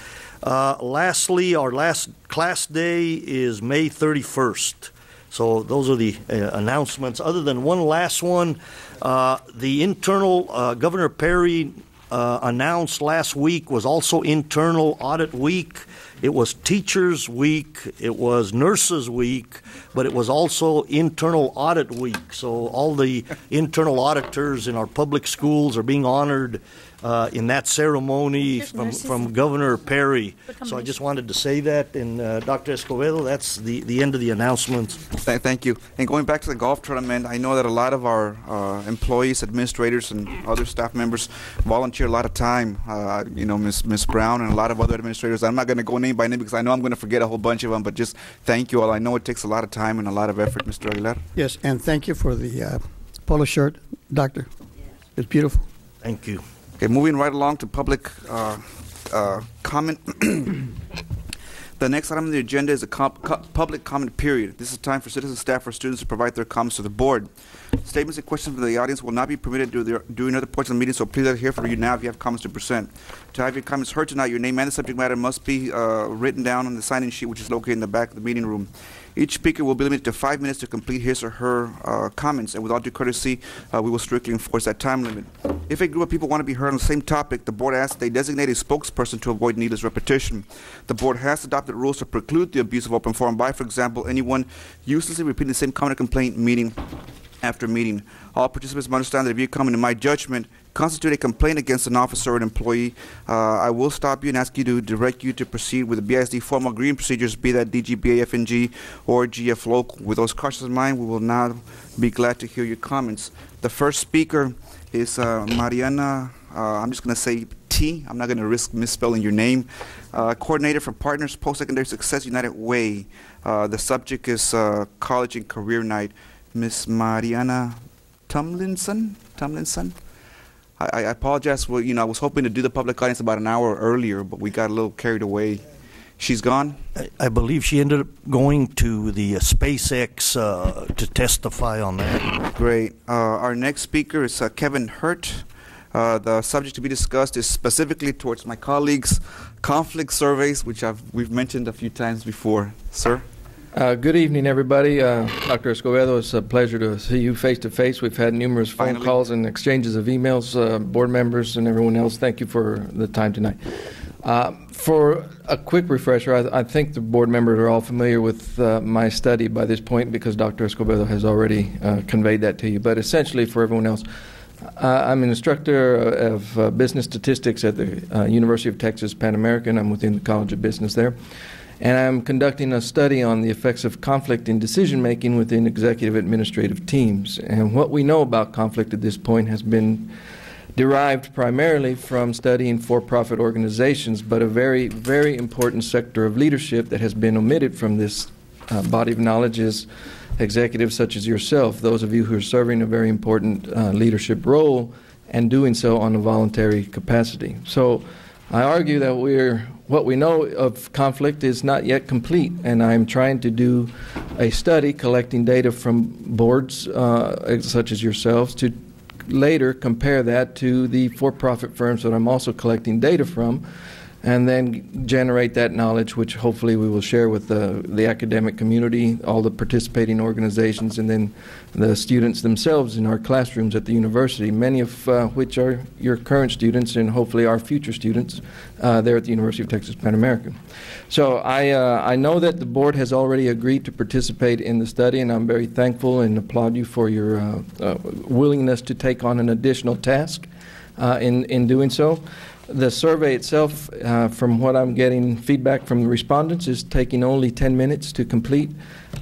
Lastly, our last class day is May 31st. So those are the announcements. Other than one last one, the internal, Governor Perry announced last week was also internal audit week. It was Teachers Week, it was Nurses Week, but it was also Internal Audit Week. So all the internal auditors in our public schools are being honored in that ceremony from Governor Perry. So I just wanted to say that. And Dr. Escobedo, that's the end of the announcements. Thank you. And going back to the golf tournament, I know that a lot of our employees, administrators, and other staff members volunteer a lot of time. Ms. Brown and a lot of other administrators. I'm not going to go name by name because I know I'm going to forget a whole bunch of them, but just thank you all. I know it takes a lot of time and a lot of effort, Mr. Aguilar. Yes, and thank you for the polo shirt, Doctor. It's beautiful. Thank you. Okay, moving right along to public comment. The next item on the agenda is a public comment period. This is time for citizens, staff, or students to provide their comments to the board. Statements and questions from the audience will not be permitted during other portions of the meeting, so please let us hear from you now if you have comments to present. To have your comments heard tonight, your name and the subject matter must be written down on the sign-in sheet, which is located in the back of the meeting room. Each speaker will be limited to 5 minutes to complete his or her comments, and with all due courtesy, we will strictly enforce that time limit. If a group of people want to be heard on the same topic, the board asks they designate a spokesperson to avoid needless repetition. The board has adopted rules to preclude the abuse of open forum by, for example, anyone uselessly repeating the same comment or complaint meeting after meeting. All participants must understand that if you come in my judgment constitute a complaint against an officer or an employee, I will stop you and ask you to direct you to proceed with the BISD formal agreement procedures, be that DGBA, FNG, or GF local. With those cautions in mind, we will now be glad to hear your comments. The first speaker is Mariana, I'm just going to say T. I'm not going to risk misspelling your name. Coordinator for Partners Post-Secondary Success United Way. The subject is College and Career Night. Miss Mariana Tomlinson? I apologize. Well, I was hoping to do the public audience about an hour earlier, but we got a little carried away. She's gone? I believe she ended up going to the SpaceX to testify on that. Great. Our next speaker is Kevin Hurt. The subject to be discussed is specifically towards my colleagues, conflict surveys, which we've mentioned a few times before. Sir? Good evening, everybody. Dr. Escobedo, it's a pleasure to see you face to face. We've had numerous phone calls and exchanges of emails, board members and everyone else. Thank you for the time tonight. For a quick refresher, I think the board members are all familiar with my study by this point because Dr. Escobedo has already conveyed that to you. But essentially, for everyone else, I'm an instructor of business statistics at the University of Texas Pan American. I'm within the College of Business there. And I'm conducting a study on the effects of conflict in decision-making within executive administrative teams. And what we know about conflict at this point has been derived primarily from studying for-profit organizations, but a very, very important sector of leadership that has been omitted from this body of knowledge is executives such as yourself, those of you who are serving a very important leadership role and doing so on a voluntary capacity. So I argue that what we know of conflict is not yet complete, and I'm trying to do a study collecting data from boards such as yourselves to later compare that to the for-profit firms that I'm also collecting data from, and then generate that knowledge, which hopefully we will share with the academic community, all the participating organizations, and then the students themselves in our classrooms at the university, many of which are your current students and hopefully our future students there at the University of Texas Pan American. So I know that the board has already agreed to participate in the study, and I'm very thankful and applaud you for your willingness to take on an additional task in doing so. The survey itself, from what I'm getting feedback from the respondents, is taking only 10 minutes to complete.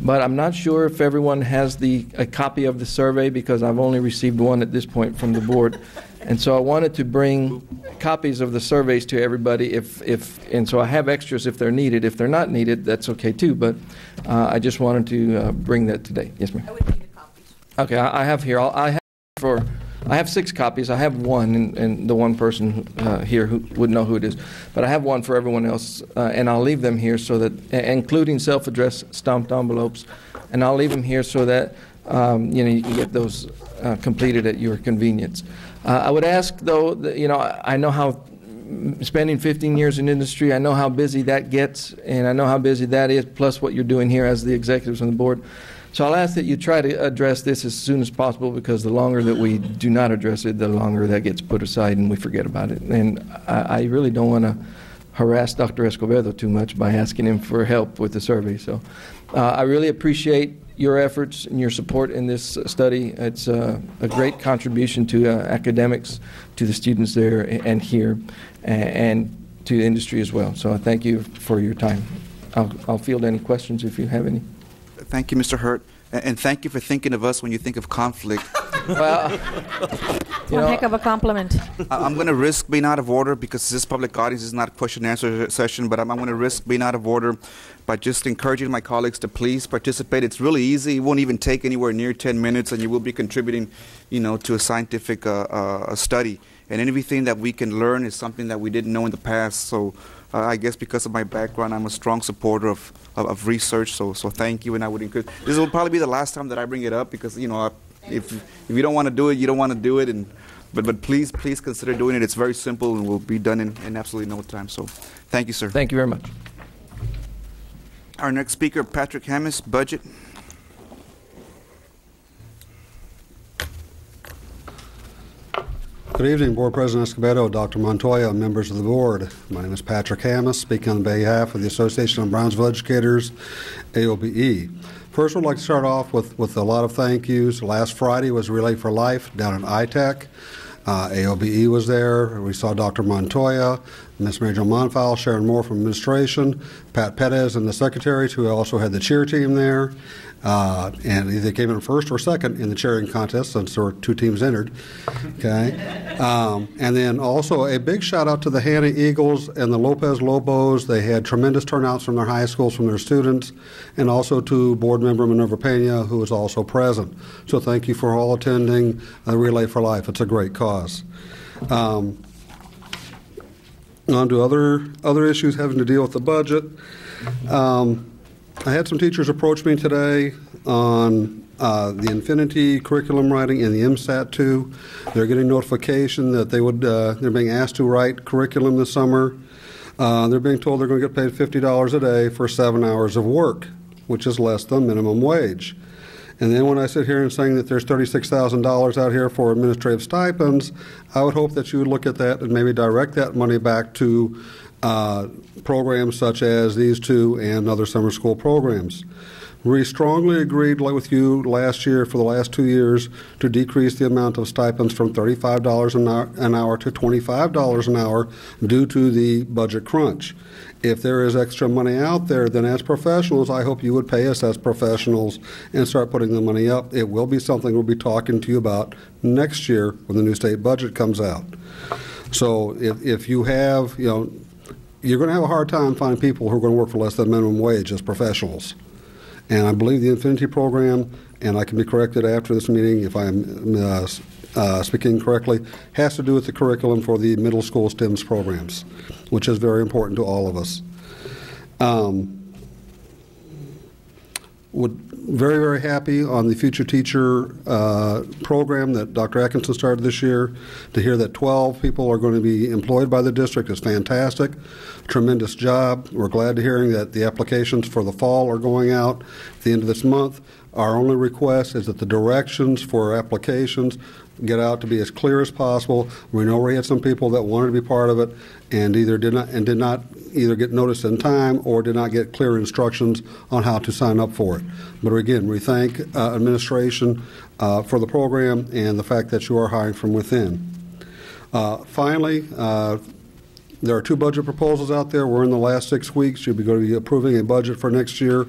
But I'm not sure if everyone has a copy of the survey because I've only received one at this point from the board. And so I wanted to bring copies of the surveys to everybody and so I have extras if they're needed. If they're not needed, that's okay too. But I just wanted to bring that today. Yes, ma'am. I would need a copy. Okay, I have here. I have 6 copies. I have one, and the one person here who would know who it is. But I have one for everyone else, and I'll leave them here so that, including self-addressed stamped envelopes, and I'll leave them here so that you can get those completed at your convenience. I would ask, though, that, I know how spending 15 years in industry, I know how busy that gets, and I know how busy that is, plus what you're doing here as the executives on the board. So I'll ask that you try to address this as soon as possible, because the longer that we do not address it, the longer that gets put aside and we forget about it. And I really don't want to harass Dr. Escobedo too much by asking him for help with the survey. So I really appreciate your efforts and your support in this study. It's a great contribution to academics, to the students there and here, and to the industry as well. So I thank you for your time. I'll field any questions if you have any. Thank you, Mr. Hurt. And thank you for thinking of us when you think of conflict. Well, one heck of a compliment. I'm going to risk being out of order because this public audience is not a question and answer session, but I'm going to risk being out of order by just encouraging my colleagues to please participate. It's really easy. It won't even take anywhere near 10 minutes, and you will be contributing, to a scientific study. And anything that we can learn is something that we didn't know in the past. So I guess because of my background, I'm a strong supporter of research. So thank you, and I would encourage. This will probably be the last time that I bring it up because if you don't want to do it, you don't want to do it. But please consider doing it. It's very simple and will be done in absolutely no time. So thank you, sir. Thank you very much. Our next speaker, Patrick Hammis, Budget. Good evening, Board President Escobedo, Dr. Montoya, members of the board. My name is Patrick Hammis, speaking on behalf of the Association of Brownsville Educators, AOBE. First, I'd like to start off with a lot of thank yous. Last Friday was Relay for Life down in ITech. AOBE was there. We saw Dr. Montoya, Ms. Mary Jo Monfal, Sharon Moore from administration, Pat Perez and the secretaries, who also had the cheer team there. And they came in first or second in the cheering contest, since there were 2 teams entered. Okay, and then also a big shout out to the Hanna Eagles and the Lopez Lobos. They had tremendous turnouts from their high schools, from their students, and also to board member Minerva Pena, who was also present. So thank you for all attending Relay for Life. It's a great cause. On to other issues having to deal with the budget. I had some teachers approach me today on the Infinity curriculum writing and the MSAT-2. They're getting notification that they're being asked to write curriculum this summer. They're being told they're going to get paid $50 a day for 7 hours of work. which is less than minimum wage. And then when I sit here and saying that there's $36,000 out here for administrative stipends, I would hope that you would look at that and maybe direct that money back to programs such as these two and other summer school programs. We strongly agreed with you last year for the last 2 years to decrease the amount of stipends from $35 an hour to $25 an hour due to the budget crunch. If there is extra money out there, then as professionals, I hope you would pay us as professionals and start putting the money up. It will be something we'll be talking to you about next year when the new state budget comes out. So if you have, you're going to have a hard time finding people who are going to work for less than minimum wage as professionals. And I believe the Infinity program, and I can be corrected after this meeting if I am speaking correctly, has to do with the curriculum for the middle school STEMS programs, which is very important to all of us. Very, very happy on the Future Teacher program that Dr. Atkinson started this year. To hear that 12 people are going to be employed by the district is fantastic. Tremendous job. We're glad to hearing that the applications for the fall are going out at the end of this month. Our only request is that the directions for applications get out to be as clear as possible. We know we had some people that wanted to be part of it and did not either get notice in time or did not get clear instructions on how to sign up for it. But again, we thank administration for the program and the fact that you are hiring from within. Finally, there are 2 budget proposals out there. We're in the last 6 weeks. You'll be going to be approving a budget for next year.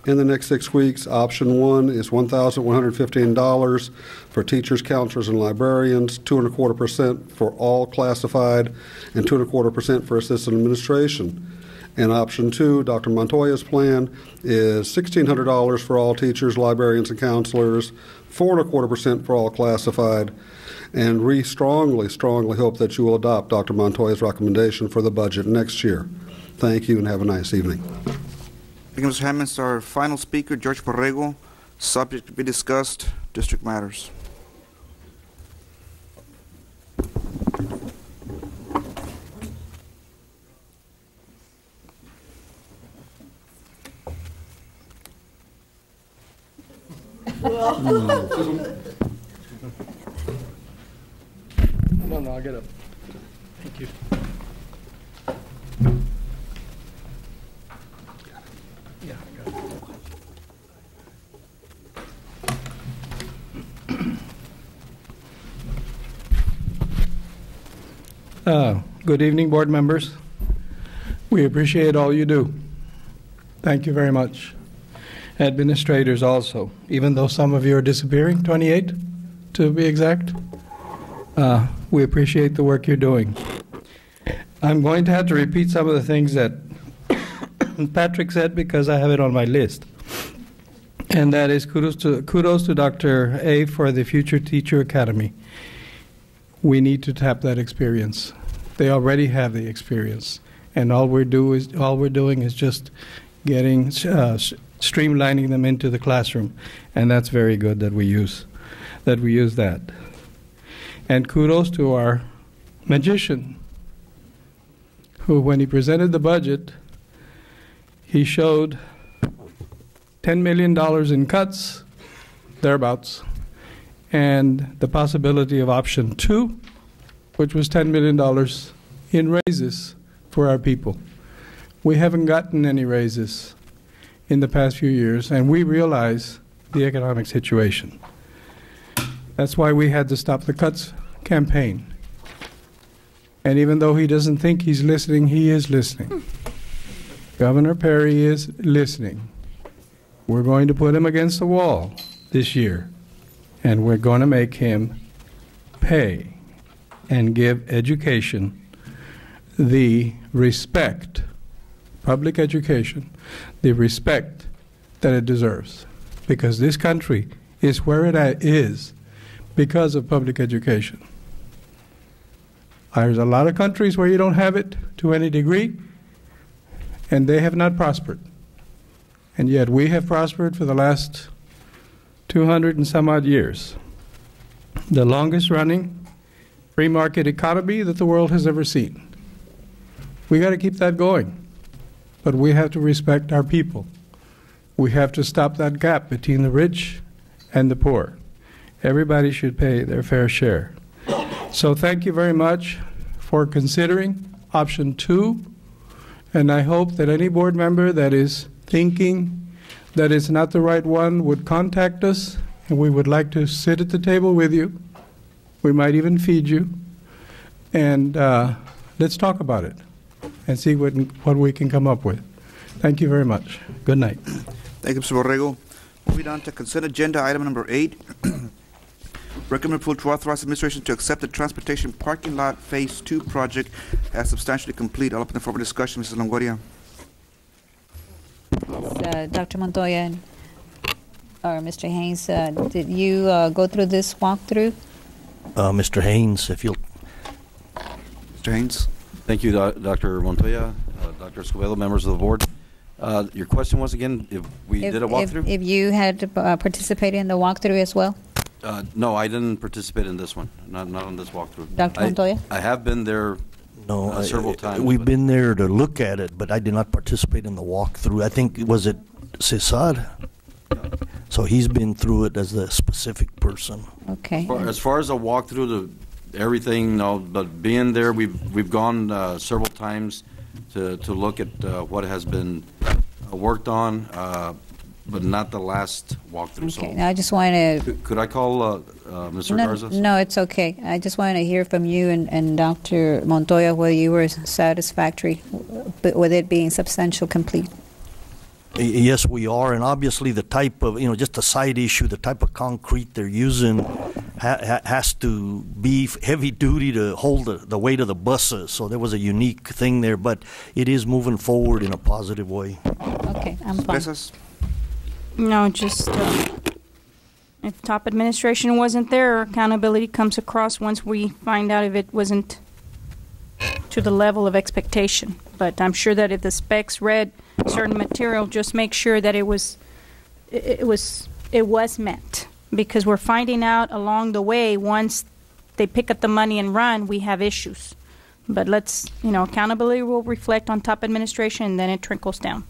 In the next 6 weeks, option 1 is $1,115 for teachers, counselors, and librarians, 2.25% for all classified, and 2.25% for assistant administration. And option 2, Dr. Montoya's plan, is $1,600 for all teachers, librarians, and counselors, 4.25% for all classified. And we strongly, strongly hope that you will adopt Dr. Montoya's recommendation for the budget next year. Thank you and have a nice evening. Thank you, Mr. Hammonds. Our final speaker, George Borrego, subject to be discussed, district matters. No, I'll get up. Thank you. Yeah, I got it. Good evening, board members. We appreciate all you do. Thank you very much. Administrators also, even though some of you are disappearing, 28 to be exact. We appreciate the work you're doing. I'm going to have to repeat some of the things that Patrick said because I have it on my list. And that is kudos to Dr. A for the Future Teacher Academy. We need to tap that experience. They already have the experience. And all we're doing is just getting streamlining them into the classroom. And that's very good that we use that. And kudos to our magician, who, when he presented the budget, he showed $10 million in cuts, thereabouts, and the possibility of option 2, which was $10 million in raises for our people. We haven't gotten any raises in the past few years, and we realize the economic situation. That's why we had to stop the cuts campaign. And even though he doesn't think he's listening, he is listening. Governor Perry is listening. We're going to put him against the wall this year, and we're going to make him pay and give education the respect, public education, the respect that it deserves. Because this country is where it is because of public education. There's a lot of countries where you don't have it to any degree, and they have not prospered. And yet we have prospered for the last 200 and some odd years. The longest running free market economy that the world has ever seen. We got to keep that going. But we have to respect our people. We have to stop that gap between the rich and the poor. Everybody should pay their fair share. So thank you very much for considering option 2, and I hope that any board member that is thinking that it's not the right one would contact us, and we would like to sit at the table with you. We might even feed you, and let's talk about it and see what we can come up with. Thank you very much. Good night. Thank you, Mr. Borrego. Moving on to consent agenda item number 8. Recommend approval to authorize administration to accept the transportation parking lot phase 2 project as substantially complete. I'll open the floor for discussion. Mrs. Longoria. Dr. Montoya or Mr. Haynes, did you go through this walkthrough? Mr. Haynes, if you'll. Mr. Haynes. Thank you, Dr. Montoya, Dr. Escobedo, members of the board. Your question was again if we did a walkthrough? If you had participated in the walkthrough as well? No, I didn't participate in this one, not on this walkthrough. Dr. Montoya? I have been there several times. We've been there to look at it, but I did not participate in the walkthrough. I think, was it Cesar? So he's been through it as the specific person. Okay. As far as a walkthrough, everything, no, but being there, we've gone several times to look at what has been worked on, but not the last walkthrough. Okay, So now I just want to... Could I call Mr. Garza? No, it's okay. I just want to hear from you and Dr. Montoya whether you were satisfactory with it being substantial complete. Yes, we are, and obviously the type of, just a side issue, the type of concrete they're using has to be heavy duty to hold the weight of the buses. So there was a unique thing there, but it is moving forward in a positive way. Okay, I'm fine. No, just if top administration wasn't there, accountability comes across once we find out if it wasn't to the level of expectation. But I'm sure that if the specs read certain material, just make sure that it was met, because we're finding out along the way once they pick up the money and run, we have issues. But let's, accountability will reflect on top administration, and then it trickles down.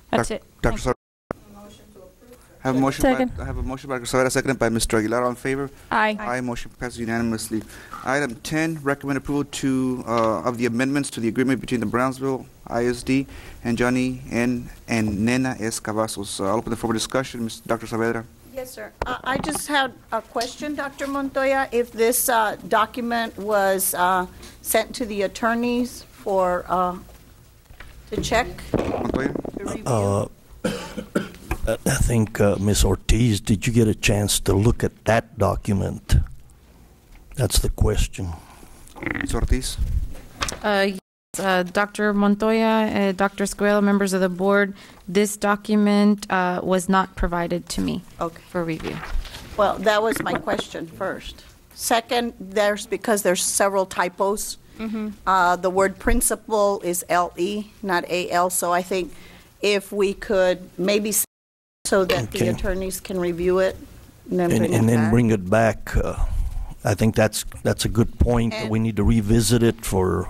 That's it. Dr. I have a motion. I have a motion by Dr. Savera, seconded by Mr. Aguilar. All in favor? Aye. Aye. Motion passes unanimously. Item 10, recommend approval of the amendments to the agreement between the Brownsville ISD and Johnny N. and Nena S. Cavazos. I'll open the floor for discussion. Dr. Saavedra. Yes, sir. I just had a question, Dr. Montoya. If this document was sent to the attorneys for to check, Montoya? to review. I think, Ms. Ortiz, did you get a chance to look at that document? That's the question. Ms. Ortiz? Dr. Montoya, Dr. Escobedo, members of the board, this document was not provided to me for review. Well, that was my question first. Second, because there's several typos. The word principal is LE, not AL, so I think if we could maybe so that the attorneys can review it and then bring it back. I think that's a good point. That we need to revisit it for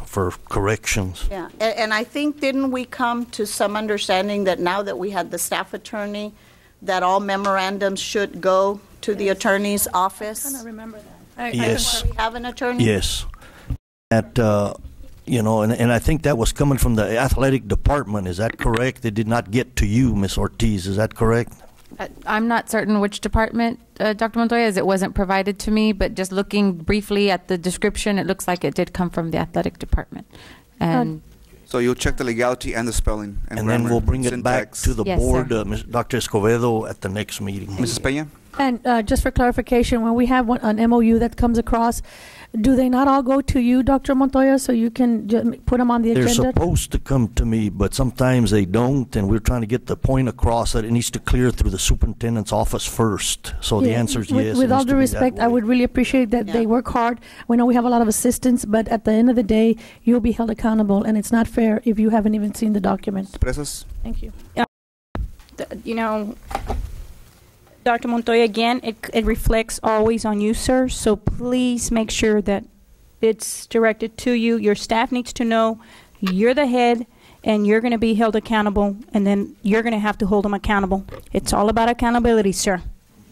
corrections. Yeah, and I think, didn't we come to some understanding that now that we had the staff attorney, that all memorandums should go to the attorney's office? I kind of remember that. Yes. We have an attorney? Yes. And I think that was coming from the athletic department. Is that correct? It did not get to you, Ms. Ortiz. Is that correct? I'm not certain which department, Dr. Montoya, as it wasn't provided to me, but just looking briefly at the description, it looks like it did come from the athletic department. And so you'll check the legality and the spelling. And then we'll bring it back to the Yes, board, sir. Dr. Escobedo, at the next meeting. Mrs. Peña? And just for clarification, when we have an MOU that comes across, do they not all go to you, Dr. Montoya, so you can put them on the They're agenda? supposed to come to me, but sometimes they don't, and we're trying to get the point across that it needs to clear through the superintendent's office first. So the answer is yes. With it all needs due to be that respect, I way. would really appreciate that they work hard. We know we have a lot of assistance, but at the end of the day, you'll be held accountable, and it's not fair if you haven't even seen the document. Presas? Thank you. Dr. Montoya, again, it reflects always on you, sir, so please make sure that it's directed to you. Your staff needs to know you're the head, and you're going to be held accountable, and then you're going to have to hold them accountable. It's all about accountability, sir.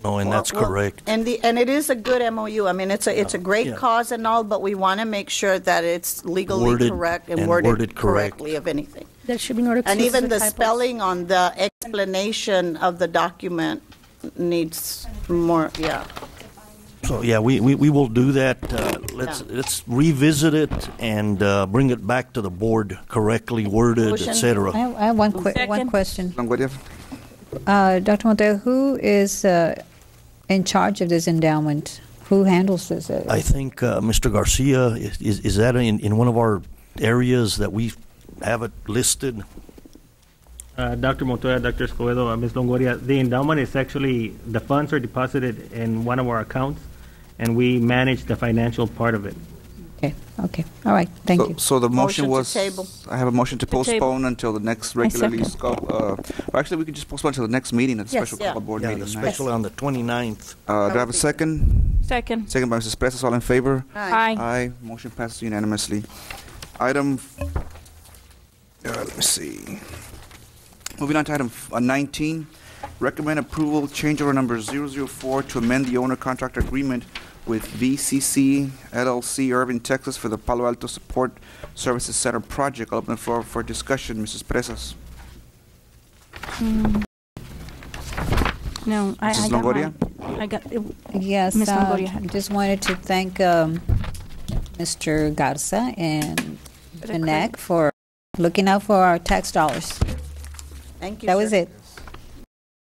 No, and that's correct. And it is a good MOU. I mean, it's a great cause and all, but we want to make sure that it's legally Worded correct and and worded worded correct. correctly, if anything. There should be no And even the typos. spelling on the explanation of the document needs more, So, yeah, we will do that. Let's revisit it and bring it back to the board correctly worded, Motion. et cetera. I have one question. Dr. Montoya, who is in charge of this endowment? Who handles this? I think Mr. Garcia, is that in one of our areas that we have it listed? Dr. Montoya, Dr. Escobedo, Ms. Longoria, the endowment is actually, the funds are deposited in one of our accounts, and we manage the financial part of it. Okay. All right. Thank you. So the motion was, to table. I have a motion to postpone until the next regularly second. actually, we could just postpone until the next meeting, the special call board meeting. Especially on the 29th. Do I have a second? Second. Second by Mrs. Presas, all in favor? Aye. Aye. Motion passes unanimously. Item, let me see. Moving on to item 19, recommend approval change order number 004 to amend the owner contractor agreement with VCC LLC Irving, Texas for the Palo Alto Support Services Center project. I'll open the floor for discussion. Mrs. Presas. No, Mrs. Longoria? I got it. Yes, Ms. Longoria. just wanted to thank Mr. Garza and the NAC for looking out for our tax dollars. Thank you, That was sir. it.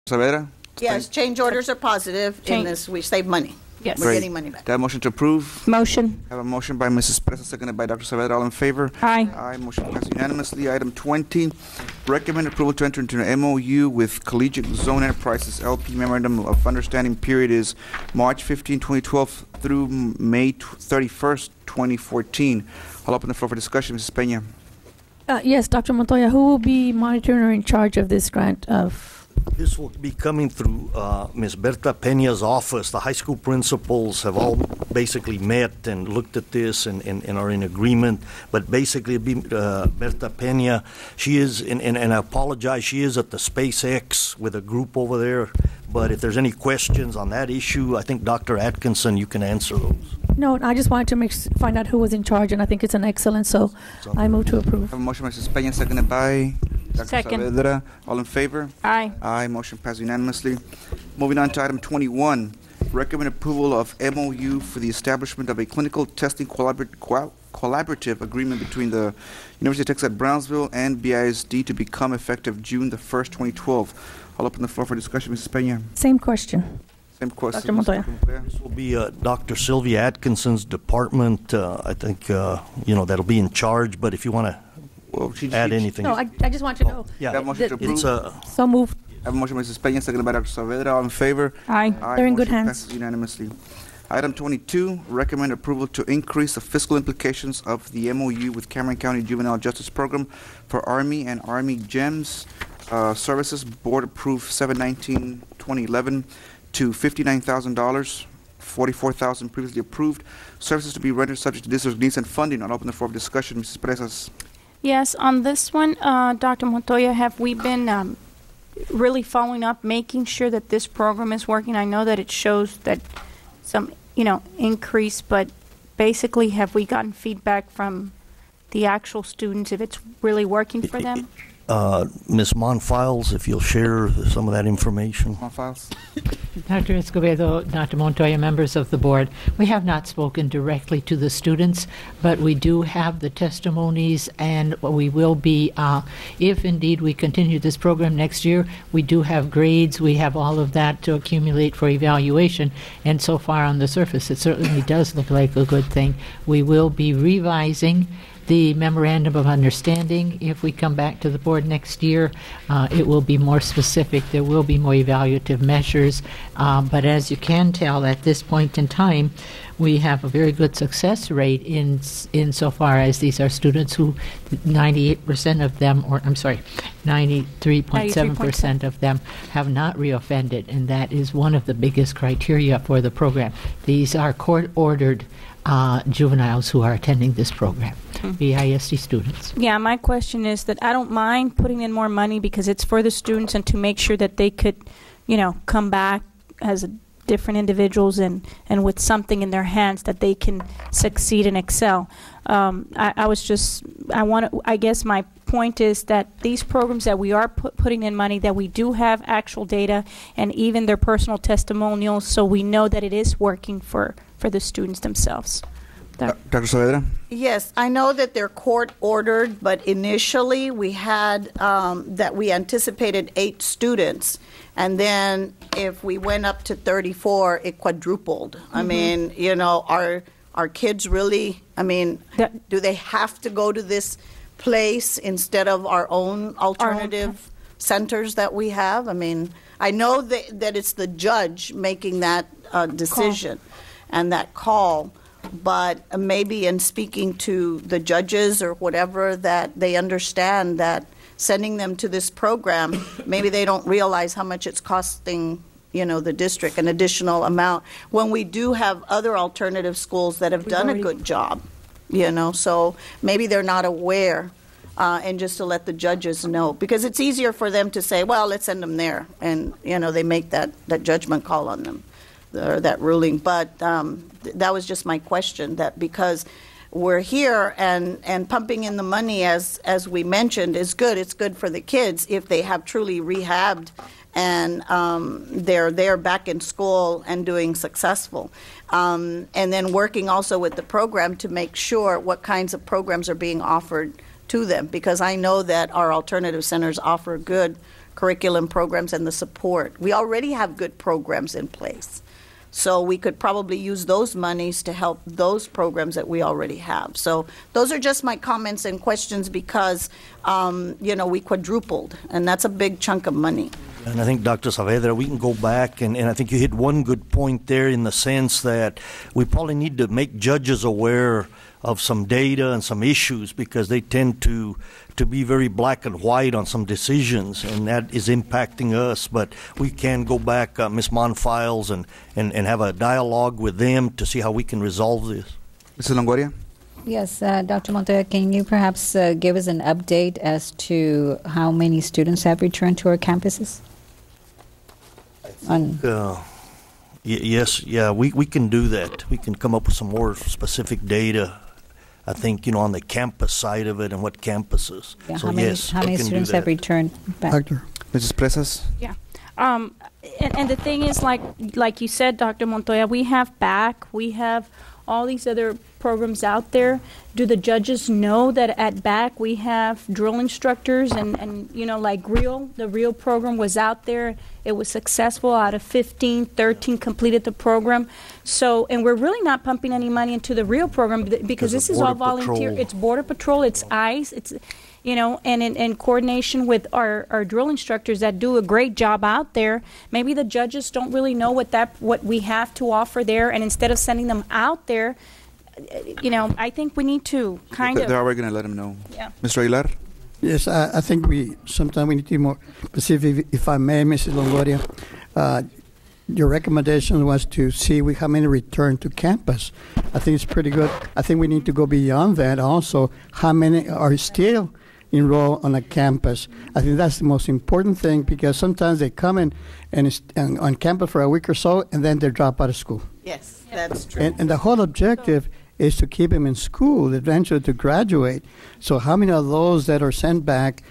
Saavedra? Yes, change orders are positive in this. We save money. Yes. We're getting money back. Do I have a motion to approve? Motion. I have a motion by Mrs. Presas, seconded by Dr. Saavedra. All in favor? Aye. Aye. Motion passes unanimously. Item 20, recommend approval to enter into an MOU with Collegiate Zone Enterprises LP. Memorandum of Understanding period is March 15, 2012 through May 31st, 2014. I'll open the floor for discussion. Mrs. Peña. Yes, Dr. Montoya, who will be monitoring or in charge of this grant of? This will be coming through Ms. Berta Peña's office. The high school principals have all basically met and looked at this and are in agreement. But basically, it'll be Berta Peña. She is, and I apologize, she is at the SpaceX with a group over there. But if there's any questions on that issue, I think Dr. Atkinson, you can answer those. No, I just wanted to find out who was in charge, and I think it's an excellent, so I move to approve. I have a motion by Mrs. Peña, seconded by Dr. Second. Saavedra. All in favor? Aye. Aye. Motion passes unanimously. Moving on to item 21, recommend approval of MOU for the establishment of a clinical testing collaborative agreement between the University of Texas at Brownsville and BISD to become effective June the 1st, 2012. I'll open the floor for discussion. Mrs. Peña. Same question. Same question. Dr. Montoya. This will be Dr. Sylvia Atkinson's department. I think, that'll be in charge, but if you want to add anything. No, I just want to know. Yeah. Motion to approve. It's So moved. I have a motion by Mrs. Peña, seconded by Dr. Saavedra. All in favor? Aye. They're in good Motion hands. passes unanimously. Item 22, recommend approval to increase the fiscal implications of the MOU with Cameron County Juvenile Justice Program for Army and Army GEMS services. Board approved 7/19/2011 to $59,000, $44,000 previously approved. Services to be rendered subject to district needs and funding. I'll open the floor for discussion. Mrs. Presas. Yes, on this one, Dr. Montoya, have we been really following up, making sure that this program is working? I know that it shows that some, increase, but basically, have we gotten feedback from the actual students if it's really working for them? Ms. Monfiles, if you'll share some of that information. Monfiles. Dr. Escobedo, Dr. Montoya, members of the board, we have not spoken directly to the students, but we do have the testimonies, and we will be, if indeed we continue this program next year, we do have grades, we have all of that to accumulate for evaluation, and so far on the surface, it certainly does look like a good thing. We will be revising the Memorandum of Understanding. If we come back to the board next year, it will be more specific. There will be more evaluative measures. But as you can tell, at this point in time, we have a very good success rate in so far as these are students who 98% of them, or I'm sorry, 93.7% of them have not reoffended, and that is one of the biggest criteria for the program. These are court-ordered juveniles who are attending this program. BISD students. Yeah, my question is that I don't mind putting in more money because it's for the students and to make sure that they could, come back as different individuals and with something in their hands that they can succeed and excel. I guess my point is that these programs that we are putting in money, that we do have actual data and even their personal testimonials, so we know that it is working for the students themselves. Dr. Saavedra? Yes, I know that they're court-ordered, but initially we had that we anticipated 8 students, and then if we went up to 34, it quadrupled. I mean, are kids really, do they have to go to this place instead of our own alternative centers that we have? I know that it's the judge making that decision and that call, but maybe in speaking to the judges or whatever, that they understand that sending them to this program, maybe they don't realize how much it's costing, the district an additional amount, when we do have other alternative schools that have done a good job, so maybe they're not aware, and just to let the judges know, because it's easier for them to say, well, let's send them there, and, they make that judgment call on them, or that ruling. But that was just my question, that because we're here and pumping in the money, as we mentioned, is good. It's good for the kids if they have truly rehabbed and they're back in school and doing successful. And then working also with the program to make sure what kinds of programs are being offered to them, because I know that our alternative centers offer good curriculum programs and the support. We already have good programs in place. So we could probably use those monies to help those programs that we already have. So those are just my comments and questions because, we quadrupled, and that's a big chunk of money. And I think, Dr. Saavedra, we can go back, and I think you hit one good point there in the sense that we probably need to make judges aware of some data and some issues, because they tend to be very black and white on some decisions, and that is impacting us. But we can go back, Ms. Monfiles, and have a dialogue with them to see how we can resolve this. Mrs. Longoria? Yes, Dr. Montoya, can you perhaps give us an update as to how many students have returned to our campuses? Yes, we can do that. We can come up with some more specific data, I think, on the campus side of it and what campuses. Yeah, so how many students have returned back? Doctor. Mrs. Presas? Yeah. And the thing is, like you said, Dr. Montoya, we have BAC, we have all these other programs out there. Do the judges know that at BAC we have drill instructors and like the REAL program was out there. It was successful. Out of 15, 13 completed the program. So, and we're really not pumping any money into the REAL program because this is all volunteer. It's Border Patrol, it's ICE, it's and in coordination with our drill instructors that do a great job out there. Maybe the judges don't really know what we have to offer there, and instead of sending them out there, I think we need to kind of. They're already going to let them know. Yeah. Mr. Aguilar? Yes, I think sometimes we need to be more specific. If I may, Mrs. Longoria, your recommendation was to see how many return to campus. I think it's pretty good. I think we need to go beyond that also. How many are still enrolled on a campus? I think that's the most important thing, because sometimes they come in and on campus for a week or so, and then they drop out of school. Yes, that's true. And the whole objective is to keep them in school, eventually to graduate. So how many of those that are sent back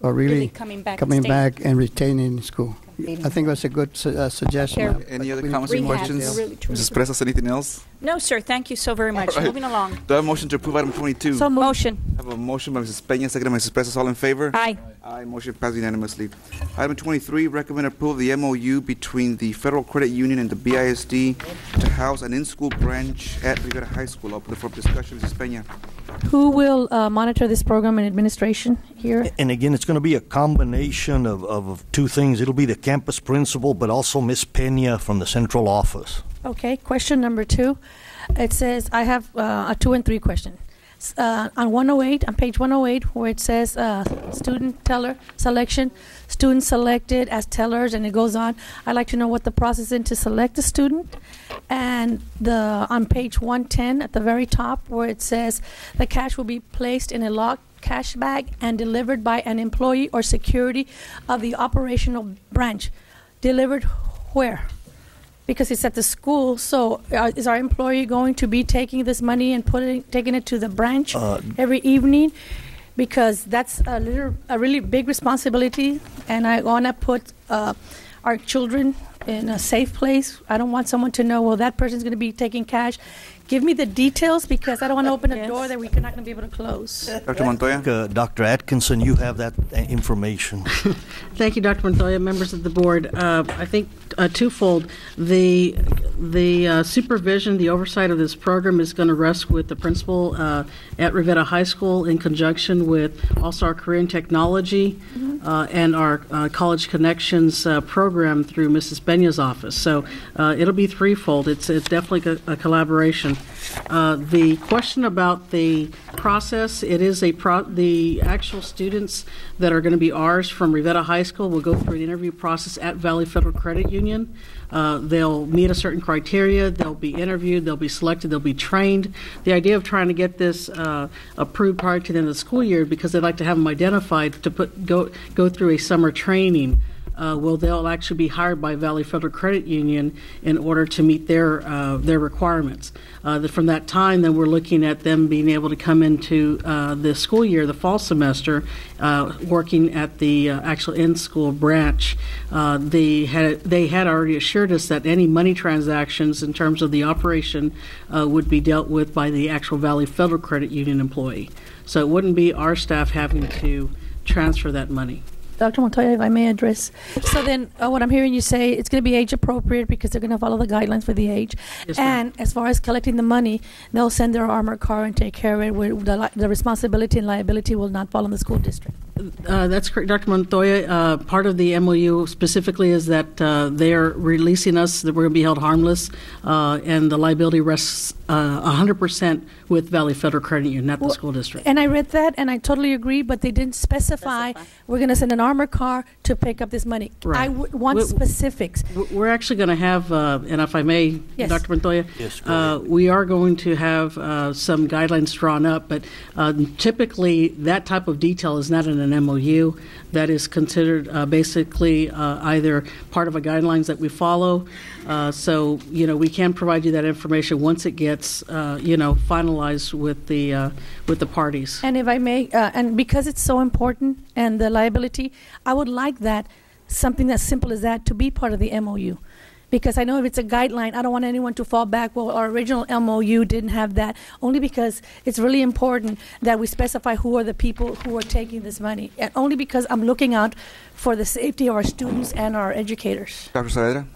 are really coming back and retaining in school? I think that's a good suggestion. Any other comments or questions? Mrs. Presas, anything else? No, sir. Thank you so very much. Right. Moving along. Do I have a motion to approve item 22? So motion. I have a motion by Mrs. Peña, second by Mrs. Presas. All in favor? Aye. Aye. Motion passed unanimously. Item 23, recommend approval of the MOU between the Federal Credit Union and the BISD to house an in-school branch at Rivera High School. Open the floor for discussion. Mrs. Peña. Who will monitor this program in administration here? And again, it's going to be a combination of two things. It'll be the campus principal, but also Ms. Peña from the central office. Okay. Question number 2. It says, I have a 2 and 3 question. on 108, on page 108, where it says student teller selection, students selected as tellers, and it goes on. I'd like to know what the process is to select a student. And on page 110 at the very top, where it says the cash will be placed in a locked cash bag and delivered by an employee or security of the operational branch. Delivered where? Because it's at the school, so is our employee going to be taking this money and taking it to the branch every evening? Because that's a really big responsibility, and I want to put our children in a safe place. I don't want someone to know, well, that person's going to be taking cash. Give me the details, because I don't want to open a door that we're not going to be able to close. Dr. Montoya? Dr. Atkinson, you have that information. Thank you, Dr. Montoya, members of the board. I think twofold. The supervision, the oversight of this program is going to rest with the principal at Rivera High School in conjunction with also our Career and Technology and our College Connections program through Mrs. Peña's office. So it'll be threefold. It's definitely a collaboration. The question about the process, it is the actual students that are going to be ours from Rivera High School will go through an interview process at Valley Federal Credit Union. They'll meet a certain criteria, they'll be interviewed, they'll be selected, they'll be trained. The idea of trying to get this approved prior to the end of the school year, because they'd like to have them identified to go through a summer training. They'll actually be hired by Valley Federal Credit Union in order to meet their requirements. From that time, then we're looking at them being able to come into the school year, the fall semester, working at the actual in-school branch. They had already assured us that any money transactions in terms of the operation would be dealt with by the actual Valley Federal Credit Union employee. So it wouldn't be our staff having to transfer that money. Dr. Montoya, if I may address. So then what I'm hearing you say, it's going to be age appropriate because they're going to follow the guidelines for the age. Yes, and as far as collecting the money, they'll send their armored car and take care of it, where the responsibility and liability will not fall on the school district. That's correct, Dr. Montoya. Part of the MOU specifically is that they are releasing us, that we're going to be held harmless, and the liability rests 100% with Valley Federal Credit Union, not the school district. And I read that, and I totally agree, but they didn't specify we're going to send an armored car to pick up this money. Right. I want specifics. We're actually going to have, and if I may, Yes. Dr. Montoya, Yes, we are going to have some guidelines drawn up, but typically that type of detail is not in an MOU. That is considered basically either part of a guidelines that we follow. So, we can provide you that information once it gets, finalized with the parties. And if I may, and because it's so important and the liability, I would like that, something as simple as that, to be part of the MOU. Because I know if it's a guideline, I don't want anyone to fall back, well, our original MOU didn't have that, only because it's really important that we specify who are the people who are taking this money, and only because I'm looking out for the safety of our students and our educators. Dr. Saavedra?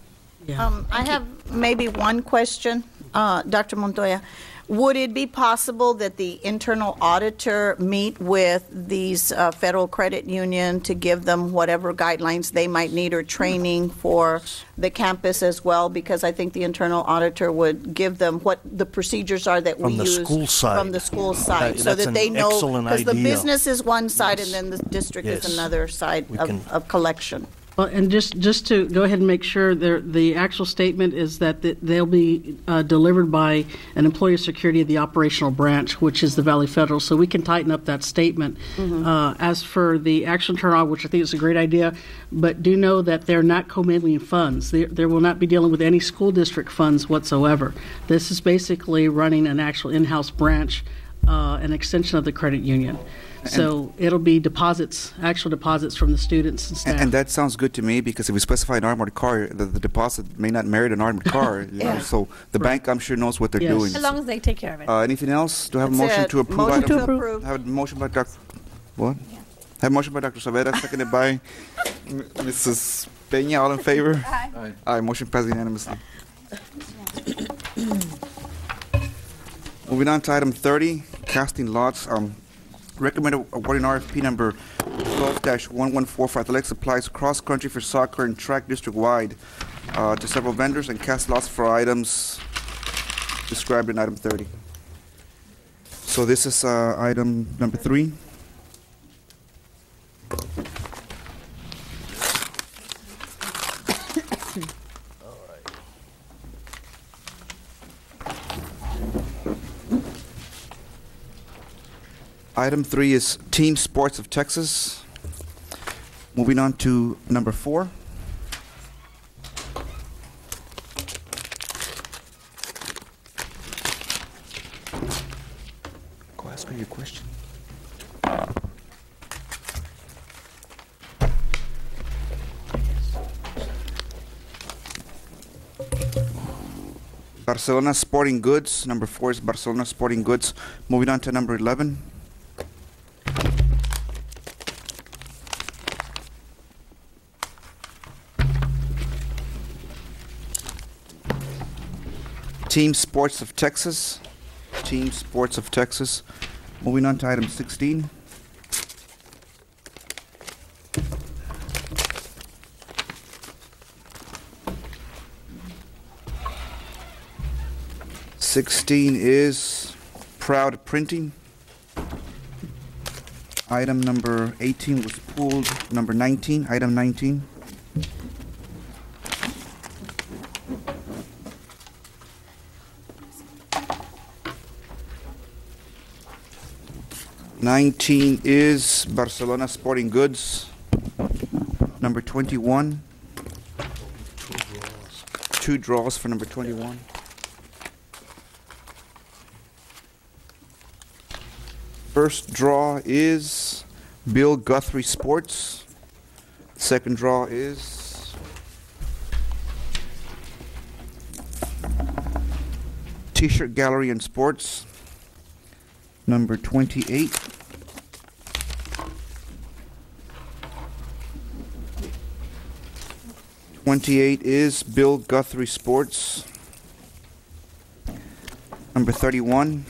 I have maybe one question, Dr. Montoya. Would it be possible that the internal auditor meet with these federal credit union to give them whatever guidelines they might need or training for the campus as well? Because I think the internal auditor would give them what the procedures are that we use from the school side, so that they know, because the idea. Business is one side and then the district is another side of collection. Well, and just to go ahead and make sure, the actual statement is that they'll be delivered by an employee of security of the operational branch, which is the Valley Federal, so we can tighten up that statement. As for the action turnout, which I think is a great idea, but do know that they're not commingling funds. They will not be dealing with any school district funds whatsoever. This is basically running an actual in-house branch, an extension of the credit union. So it'll be actual deposits from the students and staff. And that sounds good to me, because if we specify an armored car, the deposit may not merit an armored car. You know, so the bank, I'm sure, knows what they're doing. As long as they take care of it. Anything else? Do I have a motion to approve? Motion to approve. I have a motion by Dr. What? Yeah. I have a motion by Dr. Saavedra, seconded by Mrs. Peña. All in favor? Aye. Aye. Motion passed unanimously. Moving on to item 30, casting lots. Recommend awarding RFP number 12-114 for athletic supplies cross-country for soccer and track district-wide to several vendors, and cast lots for items described in item 30. So this is item number 3. Item 3 is Team Sports of Texas. Moving on to number 4. Go ask her your question. Barcelona Sporting Goods. Number 4 is Barcelona Sporting Goods. Moving on to number 11. Team Sports of Texas. Team Sports of Texas. Moving on to item 16. Is Proud Printing. Item number 18 was pulled. Number 19, item 19. Is Barcelona Sporting Goods. Number 21. 2 draws for number 21. First draw is Bill Guthrie Sports. Second draw is T-shirt Gallery and Sports. Number 28. Is Bill Guthrie Sports. Number 31.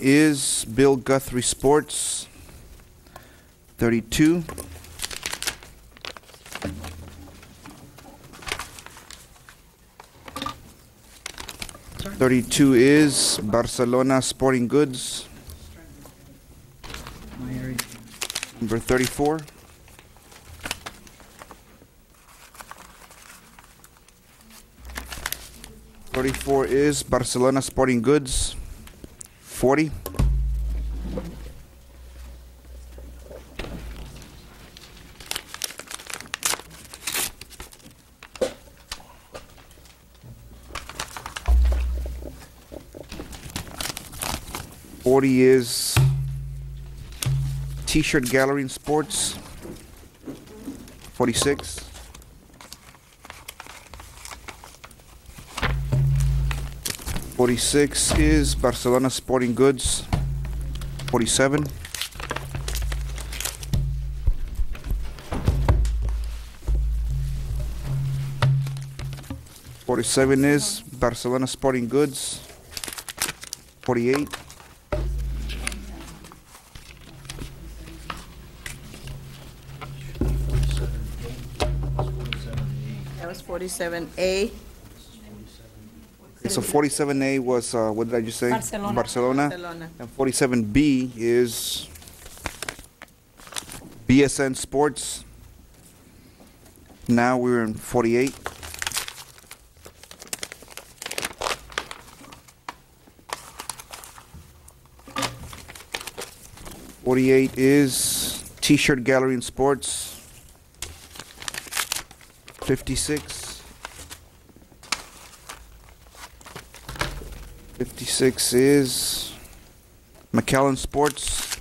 Is Bill Guthrie Sports. 32. Is Barcelona Sporting Goods. Number 34. Is Barcelona Sporting Goods. 40. Is T-shirt Gallery and Sports. 46. Is Barcelona Sporting Goods. 47. Is Barcelona Sporting Goods. 48. That was 47A. So 47A was, what did I just say? Barcelona. And 47B is BSN Sports. Now we're in 48. Is T-shirt Gallery and Sports. 56. 56 is McAllen Sports.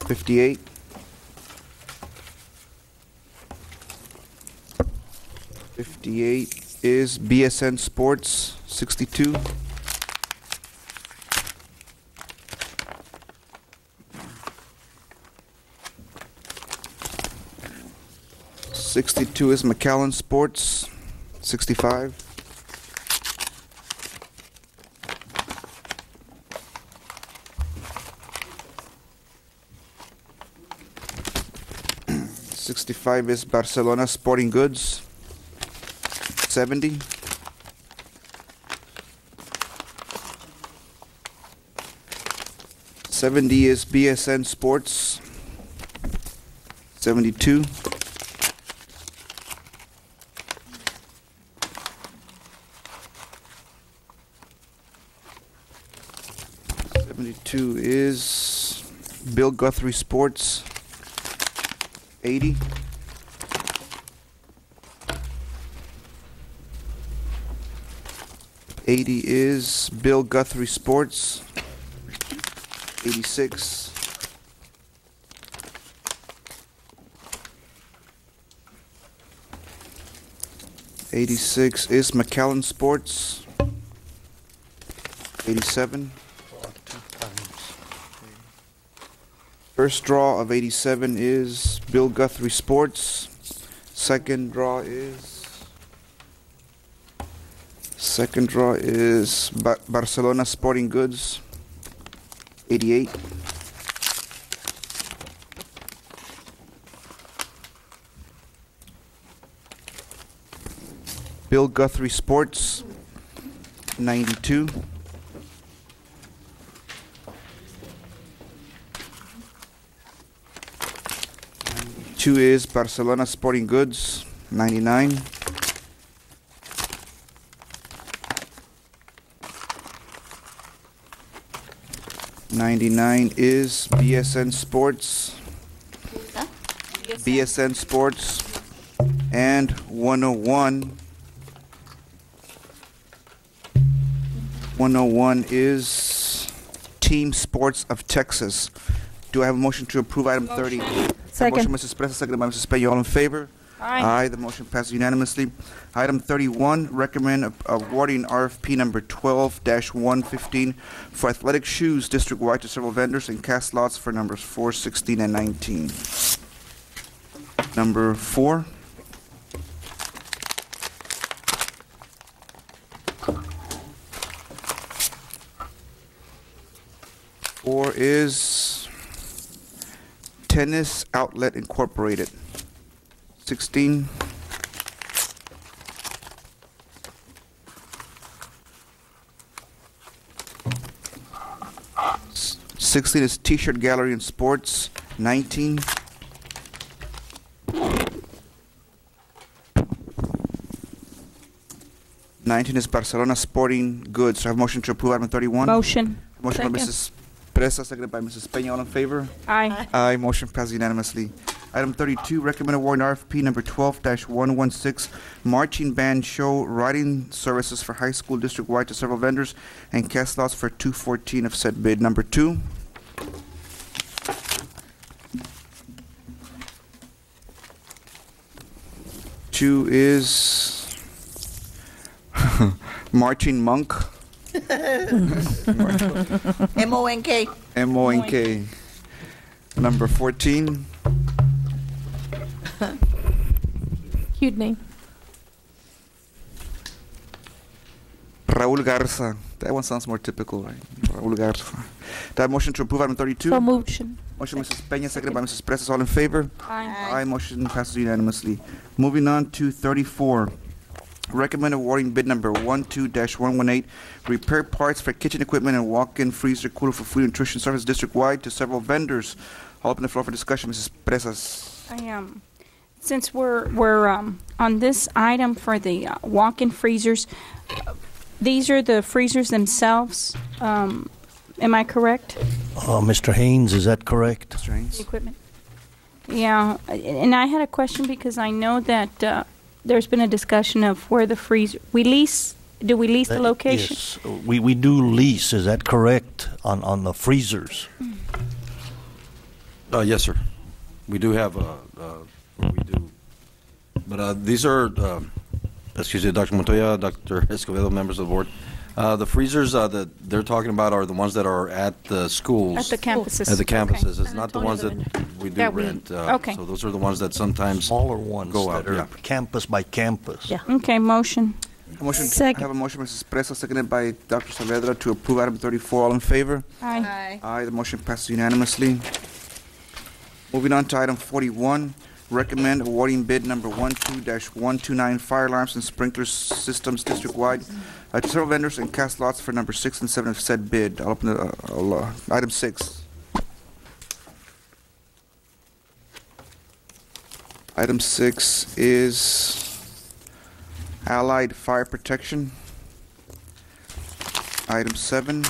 58. 58 is BSN Sports. 62. 62 is McAllen Sports. 65. 65 is Barcelona Sporting Goods. 70. '70 is BSN Sports. 72. '72 is Bill Guthrie Sports. 80. '80 is Bill Guthrie Sports. 86. '86 is McAllen Sports. 87. First draw of 87 is Bill Guthrie Sports. Second draw is Barcelona Sporting Goods. 88. Bill Guthrie Sports. 92. Two is Barcelona Sporting Goods. 99. '99 is BSN Sports. BSN Sports. And 101. 101 is Team Sports of Texas. Do I have a motion to approve item 30? Second. Motion, Mrs. Presa, seconded by Mrs. Peña. All in favor? Aye. The motion passes unanimously. Item 31, recommend awarding RFP number 12-115 for athletic shoes district-wide to several vendors and cast lots for numbers 4, 16, and 19. Number 4. Four is Tennis Outlet Incorporated. 16. 16 is T-shirt Gallery and Sports. 19. 19 is Barcelona Sporting Goods. So I have a motion to approve item 31. Motion. Motion by Mrs. Presa, seconded by Mrs. Peña. All in favor? Aye. Aye. Motion passes unanimously. Item 32, recommend award RFP number 12-116, Marching Band Show Riding Services for High School District-wide to several vendors and cast lots for 214 of said bid. Number 2. Two is Marching Monk. M-O-N-K. M-O-N-K. Number 14. Cute name. Raul Garza. That one sounds more typical, right? Raul Garza. Do I have motion to approve item 32? So motion. Motion Mrs. Peña, seconded by Mrs. Presas. All in favor? Aye. Aye. Motion passes unanimously. Moving on to 34. Recommend awarding bid number 12-118, repair parts for kitchen equipment and walk-in freezer cooler for food and nutrition service district-wide to several vendors. I'll open the floor for discussion. Mrs. Presas. Since we're on this item for the walk-in freezers, these are the freezers themselves. Am I correct? Mr. Haynes, is that correct? Mr. Haynes. Equipment. Yeah, and I had a question because I know that there's been a discussion of where the freezer we lease. Do we lease the location? Yes, we do lease. Is that correct on the freezers? Yes, sir. We do have we do, but these are. Excuse me, Dr. Montoya, Dr. Escobedo, members of the board. The freezers that they're talking about are the ones that are at the schools. At the campuses. At the campuses. Okay. It's not the ones that we do rent. Okay. So those are the ones that sometimes smaller ones go out. that are campus by campus. Yeah. Okay, motion. I have a motion, Mrs. Presa, seconded by Dr. Saavedra, to approve item 34. All in favor? Aye. Aye. The motion passes unanimously. Moving on to item 41. recommend awarding bid number 12-129 fire alarms and sprinkler systems district-wide to several vendors and cast lots for number 6 and 7 of said bid. I'll open the, item 6. Item 6 is Allied Fire Protection. Item 7.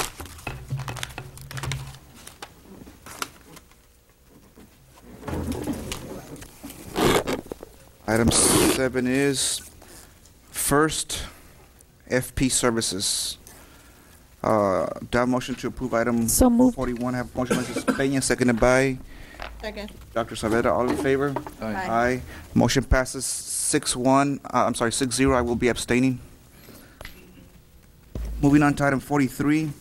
Item 7 is First FP Services. Do I have a motion to approve item 41? I have a motion by Mrs. Peña, seconded by Second. Dr. Saavedra. All in favor? Aye. Aye. Motion passes 6-1. I'm sorry, 6-0. I will be abstaining. Moving on to item 43.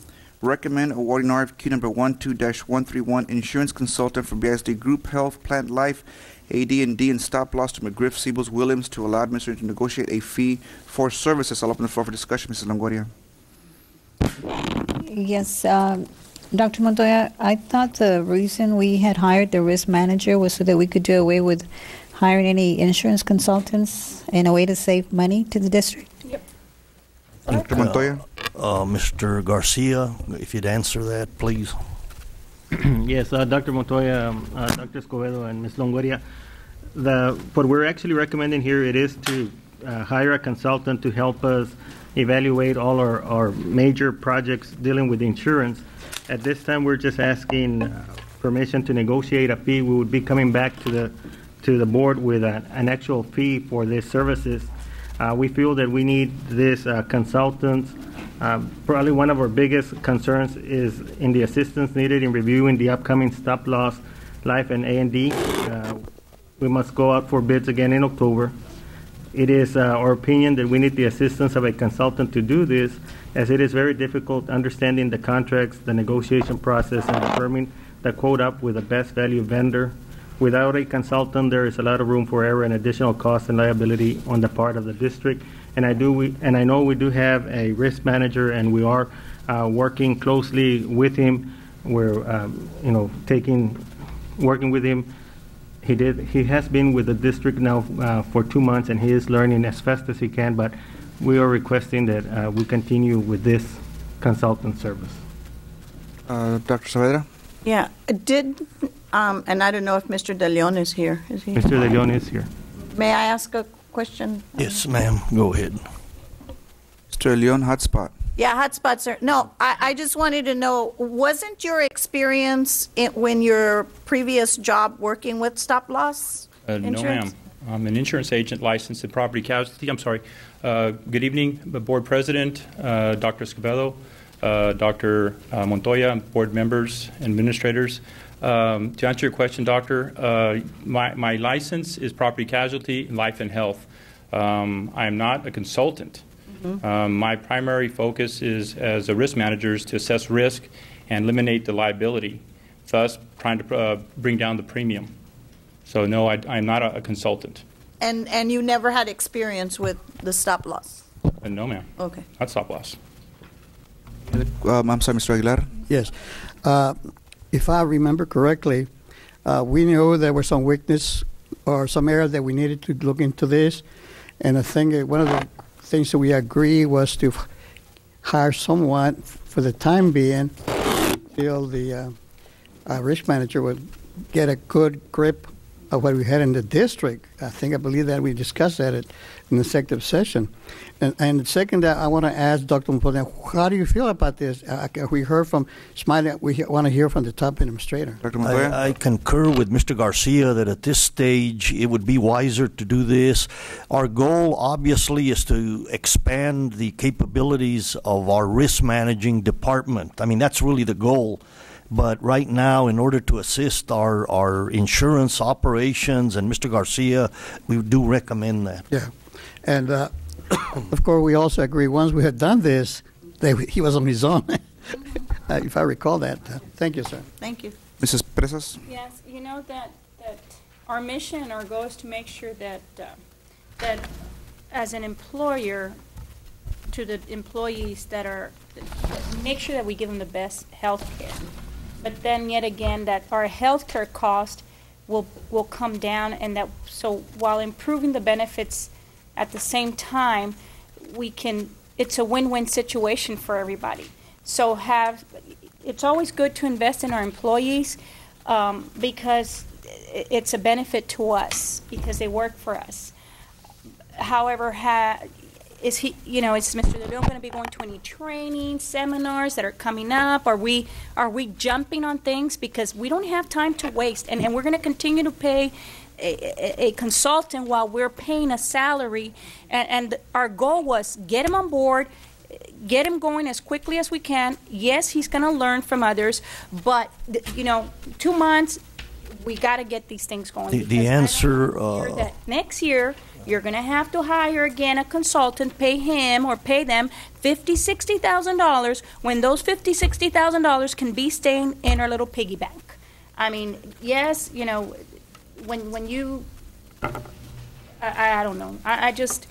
Recommend awarding RFQ number 12-131 insurance consultant for BISD Group Health Plant Life AD&D and stop loss to McGriff, Siebels, Williams to allow administrator to negotiate a fee for services. I'll open the floor for discussion. Mrs. Longoria. Yes, Dr. Montoya, I thought the reason we had hired the risk manager was so that we could do away with hiring any insurance consultants in a way to save money to the district. Yep. Dr. Montoya. Mr. Garcia, if you'd answer that, please. Yes, Dr. Montoya, Dr. Escobedo, and Ms. Longoria. What we're actually recommending here, it is to hire a consultant to help us evaluate all our major projects dealing with insurance. At this time, we're just asking permission to negotiate a fee. We would be coming back to the board with an actual fee for these services. We feel that we need this consultant. Probably one of our biggest concerns is in the assistance needed in reviewing the upcoming stop loss, life, and A&D. We must go out for bids again in October. It is our opinion that we need the assistance of a consultant to do this, as it is very difficult understanding the contracts, the negotiation process, and determining the quote up with the best value vendor. Without a consultant, there is a lot of room for error and additional cost and liability on the part of the district. And I know we do have a risk manager, and we are working closely with him. We're working with him. He has been with the district now for 2 months, and he is learning as fast as he can. But we are requesting that we continue with this consultant service. Dr. Saavedra. Yeah, and I don't know if Mr. De Leon is here. Is he? Mr. De Leon is here. May I ask a question? Yes, ma'am. Go ahead. Mr. De Leon, hotspot. Yeah, hotspots are, no, I just wanted to know, wasn't your experience when your previous job working with stop loss insurance? No, ma'am. I'm an insurance agent licensed in property casualty. I'm sorry. Good evening, Board President, Dr. Escobedo, Dr. Montoya, board members, administrators. To answer your question, Doctor, my license is property casualty, life, and health. I am not a consultant. My primary focus is as a risk manager is to assess risk and eliminate the liability, thus trying to bring down the premium. So no, I'm not a consultant. And you never had experience with the stop loss? No, ma'am. Okay. Not stop loss. I'm sorry, Mr. Aguilar. Yes. If I remember correctly, we knew there was some weakness or some area that we needed to look into this. And I think one of the things that we agreed was to hire someone for the time being until the risk manager would get a good grip of what we had in the district. I believe that we discussed that in the executive session. And second, I want to ask Dr. Montoya, how do you feel about this? We heard from Smiley. We want to hear from the top administrator. Dr. Montoya? I concur with Mr. Garcia that at this stage it would be wiser to do this. Our goal, obviously, is to expand the capabilities of our risk managing department. I mean, that's really the goal. But right now, in order to assist our insurance operations and Mr. Garcia, we do recommend that. Yeah. And, of course, we also agree once we had done this, he was on his own, if I recall that. Thank you, sir. Thank you. Mrs. Presas? Yes, you know that our mission, our goal is to make sure that as an employer, to the employees that make sure that we give them the best health care. But then yet again, that our health care cost will come down, and that so while improving the benefits at the same time, it's a win-win situation for everybody. So it's always good to invest in our employees because it's a benefit to us because they work for us. However, is Mr. De Leon going to be going to any training seminars that are coming up? Are we jumping on things because we don't have time to waste, and we're going to continue to pay a consultant while we're paying a salary, and our goal was get him on board, get him going as quickly as we can. Yes, he's going to learn from others, but 2 months, we got to get these things going. The answer next year you're going to have to hire again a consultant, pay him or pay them $50,000, $60,000 when those $50,000, $60,000 can be staying in our little piggy bank. I mean, yes, when you, I don't know. I just,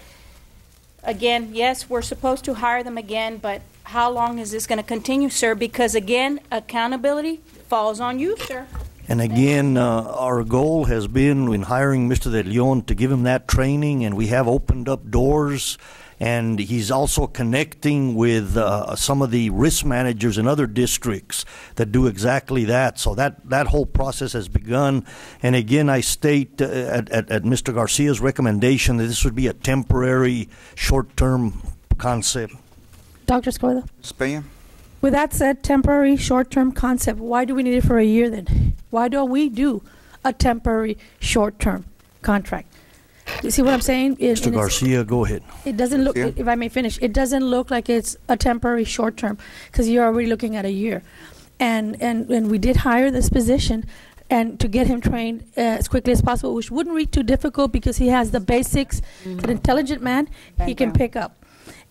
again, yes, we're supposed to hire them again, but how long is this going to continue, sir? Because, again, accountability falls on you, sir. And again, our goal has been in hiring Mr. De Leon to give him that training, and we have opened up doors. And he's also connecting with some of the risk managers in other districts that do exactly that. So that whole process has begun. And again, I state at Mr. Garcia's recommendation that this would be a temporary, short-term concept. Dr. Escobedo? Spain. With that said, temporary, short-term concept, why do we need it for a year then? Why don't we do a temporary, short-term contract? You see what I'm saying? Mr. Garcia, go ahead. It doesn't look, if I may finish, it doesn't look like it's a temporary short-term because you're already looking at a year. And we did hire this position and to get him trained as quickly as possible, which wouldn't be too difficult because he has the basics. He's an intelligent man. He can pick up.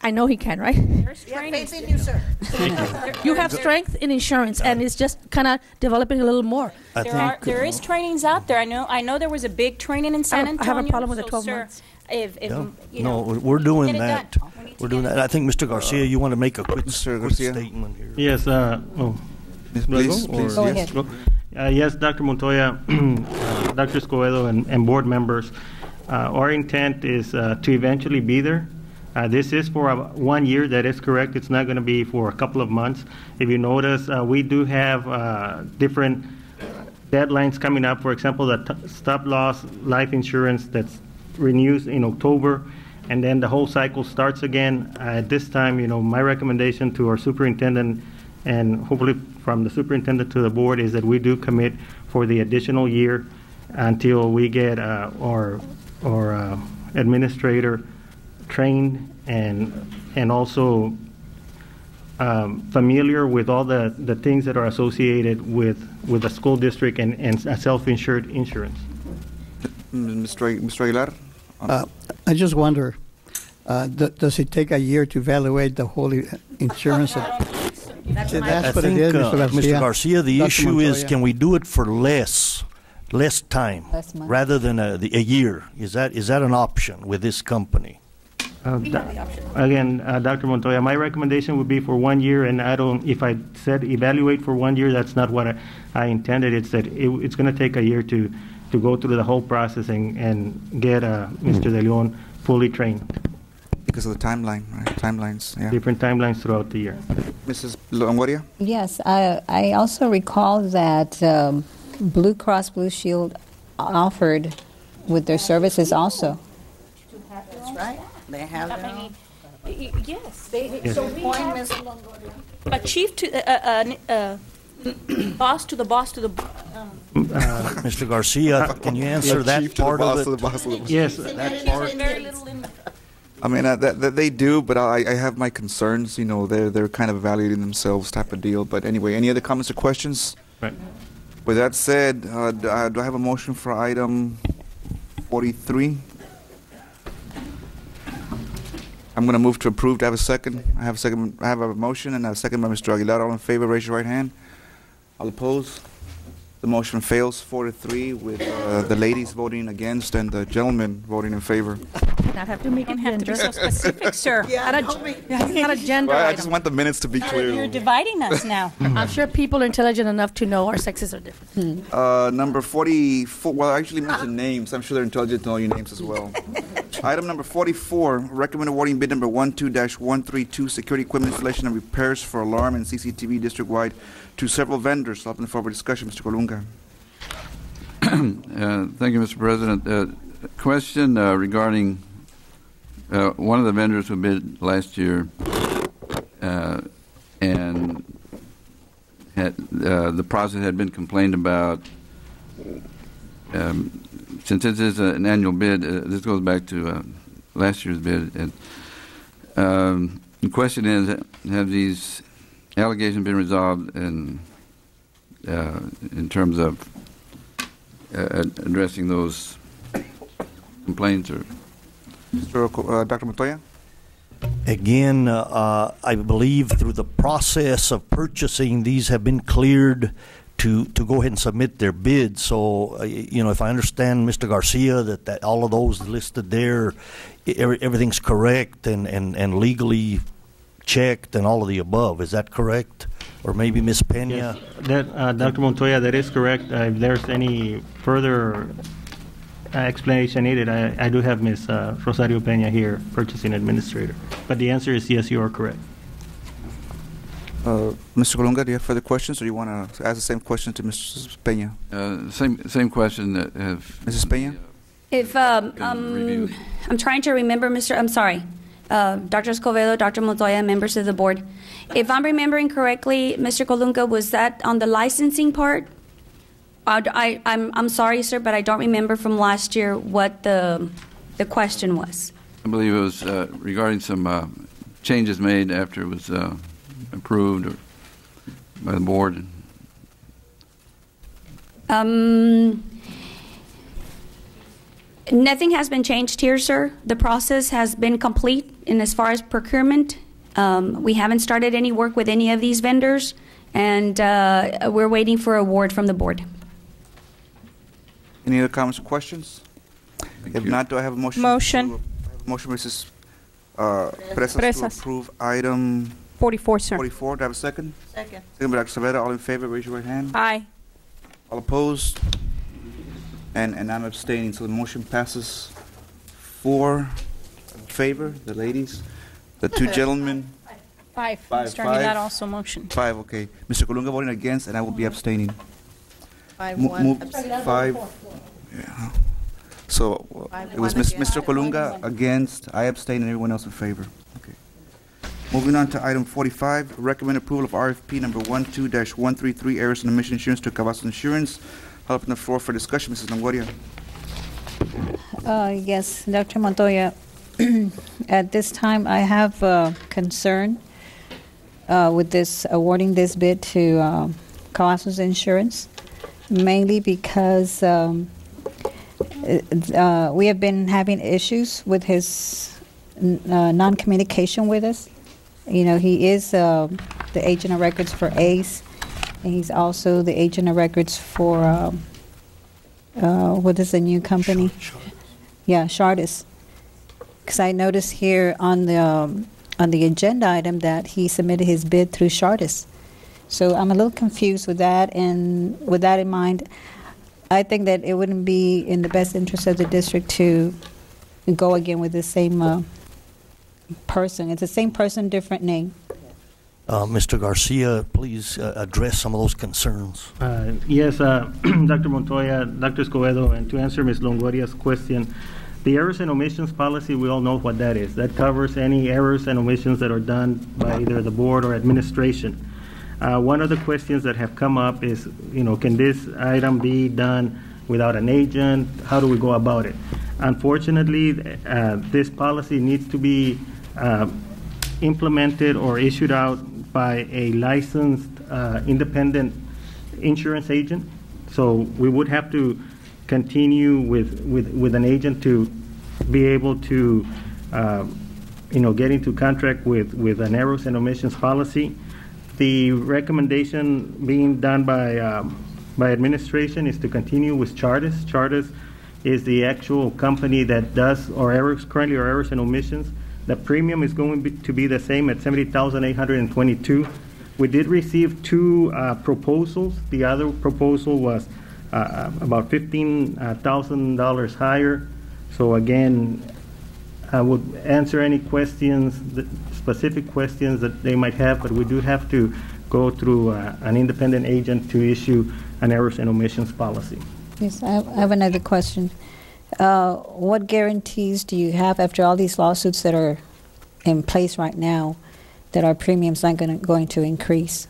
I know he can, right? Faith in you, sir. You have strength in insurance, and it's just kind of developing a little more. There is trainings out there. I know there was a big training in San Antonio. I have a problem with the 12 months. No, we're doing that. We're doing that. I think, Mr. Garcia, you want to make a quick statement here. Yes. Please. Go ahead. Yes, Dr. Montoya, Dr. Escobedo, and board members, our intent is to eventually be there. This is for 1 year. That is correct. It's not going to be for a couple of months. If you notice, we do have different deadlines coming up. For example, the stop-loss life insurance that's renews in October, and then the whole cycle starts again. At this time, my recommendation to our superintendent, and hopefully from the superintendent to the board, is that we do commit for the additional year until we get our administrator trained and also familiar with all the things that are associated with the school district and self-insured insurance. Mr. Aguilar? I just wonder, does it take a year to evaluate the whole insurance? I think, Mr. Garcia, the issue is, can we do it for less time rather than a year? Is that an option with this company? Again, Dr. Montoya, my recommendation would be for 1 year, and if I said evaluate for 1 year, that's not what I intended. It's that it's going to take a year to go through the whole process and get Mr. De Leon fully trained. Because of the timeline, right? Timelines, yeah. Different timelines throughout the year. Mrs. Longoria? Yes, I also recall that Blue Cross Blue Shield offered with their services also. That's right. They have their own. Yes. So we have a chief to boss to the boss to the. Mr. Garcia, can you answer that part of it? Yes, that part. Very little in. I mean, that they do, but I have my concerns. They're kind of evaluating themselves, type of deal. But anyway, any other comments or questions? Right. With that said, do I have a motion for item 43? I'm going to move to approve. Do I have a second? I have a motion and a second by Mr. Aguilar. All in favor, raise your right hand. All opposed? The motion fails 4-3 with the ladies voting against and the gentlemen voting in favor. Not have to make it have to be so specific, sir. Not a gender Well, I item. just want the minutes to be clear. You're dividing us now. I'm sure people are intelligent enough to know our sexes are different. Number 44, well, I actually mentioned names. I'm sure they're intelligent to know your names as well. Item number 44, recommend awarding bid number 12-132, security equipment installation and repairs for alarm and CCTV district-wide to several vendors. I'll open the floor for discussion. Mr. Colunga. Thank you, Mr. President. Question regarding one of the vendors who bid last year and the process had been complained about. Since this is an annual bid, this goes back to last year's bid. And the question is, have these allegations been resolved in terms of addressing those complaints? Or Dr. Montoya? Again, I believe through the process of purchasing, these have been cleared to go ahead and submit their bids. So, if I understand Mr. Garcia, that all of those listed there, everything's correct and legally checked and all of the above. Is that correct? Or maybe Ms. Pena? Yes, Dr. Montoya, that is correct. If there's any further explanation needed, I do have Ms. Rosario Pena here, purchasing administrator. But the answer is yes, you are correct. Mr. Colunga, do you have further questions, or do you want to ask the same question to Mrs. Pena? Same question that Mrs. Pena? If I'm trying to remember, Dr. Escobedo, Dr. Montoya, members of the board. If I'm remembering correctly, Mr. Colunga, was that on the licensing part? I'm sorry, sir, but I don't remember from last year what the question was. I believe it was regarding some changes made after it was approved by the board. Nothing has been changed here, sir. The process has been complete in as far as procurement. We haven't started any work with any of these vendors, and we're waiting for award from the board. Any other comments or questions? If not, do I have a motion? Motion. Motion, Mrs. Presas, to approve item 44, sir. 44. Do I have a second? Second. Second by Dr. Savetta. All in favor, raise your right hand. Aye. All opposed? And I'm abstaining, so the motion passes 4 in favor, the ladies. The two gentlemen. 5. Five, Mr. five. Aguilar also motioned. 5, okay. Mr. Colunga voting against, and I will be abstaining. 5-1. 5. Yeah. So it was Mr. Colunga against, I abstain, and everyone else in favor. Okay. Moving on to item 45, recommend approval of RFP number 12-133, errors and omission insurance to Cavazos Insurance. I'll open the floor for discussion. Mrs. Longoria. Yes, Dr. Montoya. At this time, I have concern with this awarding this bid to Cavazos Insurance, mainly because we have been having issues with his non-communication with us. He is the agent of records for ACE, and he's also the agent of records for what is the new company? Yeah, Chartis. Because I noticed here on the agenda item that he submitted his bid through Chartis. So I'm a little confused with that, and with that in mind, I think that it wouldn't be in the best interest of the district to go again with the same person. It's the same person, different name. Mr. Garcia, please address some of those concerns. Yes, Dr. Montoya, Dr. Escobedo, and to answer Ms. Longoria's question, the errors and omissions policy, we all know what that is. That covers any errors and omissions that are done by either the board or administration. One of the questions that have come up is, can this item be done without an agent? How do we go about it? Unfortunately, this policy needs to be implemented or issued out by a licensed independent insurance agent. So we would have to continue with an agent to be able to get into contract with an errors and omissions policy. The recommendation being done by by administration is to continue with Chartis. Chartis is the actual company that does our errors, currently our errors and omissions. The premium is going to be the same at $70,822. We did receive two proposals. The other proposal was about $15,000 higher. So again, I would answer any questions, specific questions that they might have, but we do have to go through an independent agent to issue an errors and omissions policy. Yes, I have another question. What guarantees do you have after all these lawsuits that are in place right now that our premiums aren't going to increase?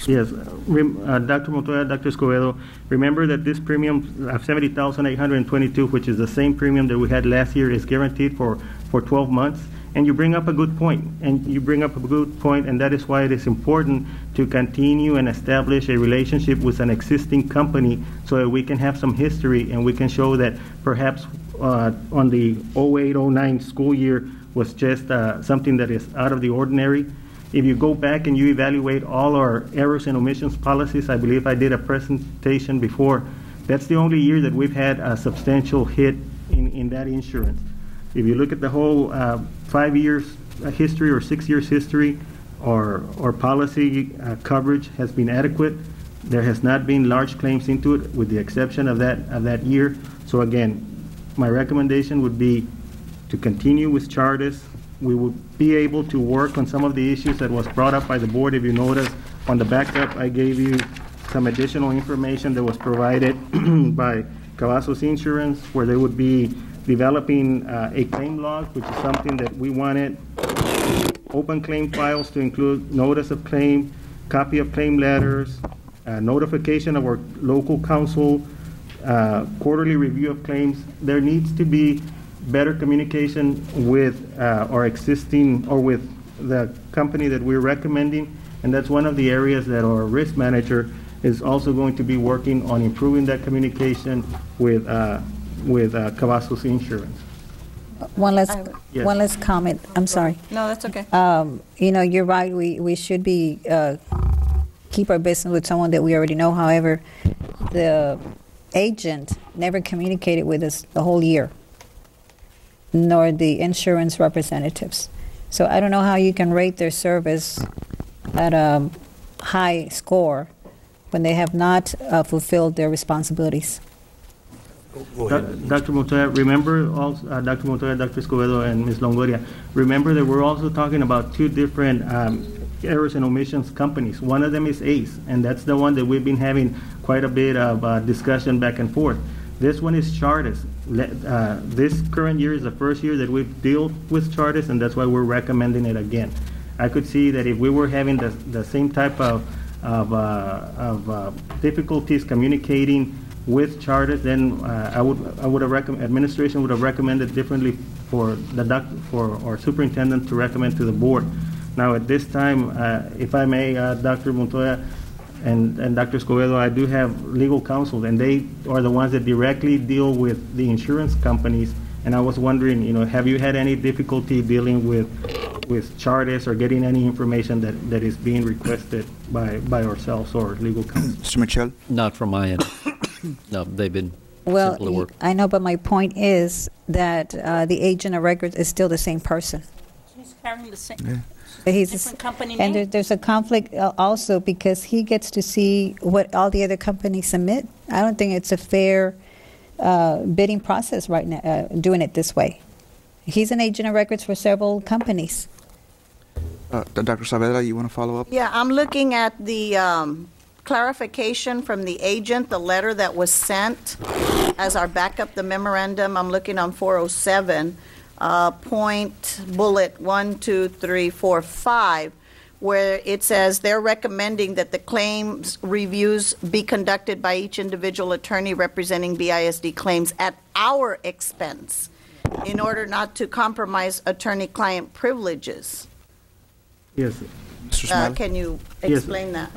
Yes, Dr. Montoya, Dr. Escobedo, remember that this premium of $70,822, which is the same premium that we had last year, is guaranteed for 12 months. And you bring up a good point, and that is why it is important to continue and establish a relationship with an existing company so that we can have some history and we can show that perhaps on the 08-09 school year was just something that is out of the ordinary. If you go back and you evaluate all our errors and omissions policies, I believe I did a presentation before, that's the only year that we've had a substantial hit in that insurance. If you look at the whole 5 years history or 6 years history, our policy coverage has been adequate. There has not been large claims into it, with the exception of that year. So again, my recommendation would be to continue with Chartis. We would be able to work on some of the issues that was brought up by the board. If you notice, on the backup, I gave you some additional information that was provided by Cavazos Insurance, where they would be developing a claim log, which is something that we wanted. Open claim files to include notice of claim, copy of claim letters, notification of our local counsel, quarterly review of claims. There needs to be better communication with our existing, or with the company that we're recommending, and that's one of the areas that our risk manager is also going to be working on, improving that communication with Cavazos Insurance. One last comment. I'm sorry. No, that's okay. You're right. We should be keep our business with someone that we already know. However, the agent never communicated with us the whole year, nor the insurance representatives. So I don't know how you can rate their service at a high score when they have not fulfilled their responsibilities. Dr. Montoya, remember also, Dr. Montoya, Dr. Escobedo, and Ms. Longoria, remember that we're also talking about two different errors and omissions companies. One of them is ACE, and that's the one that we've been having quite a bit of discussion back and forth. This one is Chartis. This current year is the first year that we've dealt with Chartis, and that's why we're recommending it again. I could see that if we were having the same type of difficulties communicating with Chartis, then I would have administration would have recommended differently for our superintendent to recommend to the board. Now at this time, if I may, Dr. Montoya and Dr. Escobedo, I do have legal counsel, and they are the ones that directly deal with the insurance companies. And I was wondering, have you had any difficulty dealing with Chartis or getting any information that is being requested by ourselves or legal counsel? Mr. Michel? Not from my end. No, they've been Well, simple to work. I know, but my point is that the agent of records is still the same person. He's carrying the same. Yeah. He's different company and name? there's a conflict also because he gets to see what all the other companies submit. I don't think it's a fair bidding process right now, doing it this way. He's an agent of records for several companies. Dr. Saavedra, you want to follow up? Yeah, I'm looking at the clarification from the agent, the letter that was sent as our backup, the memorandum. I'm looking on 407. Point bullet 1, 2, 3, 4, 5, where it says they're recommending that the claims reviews be conducted by each individual attorney representing BISD claims at our expense in order not to compromise attorney-client privileges. Yes. Can you explain that?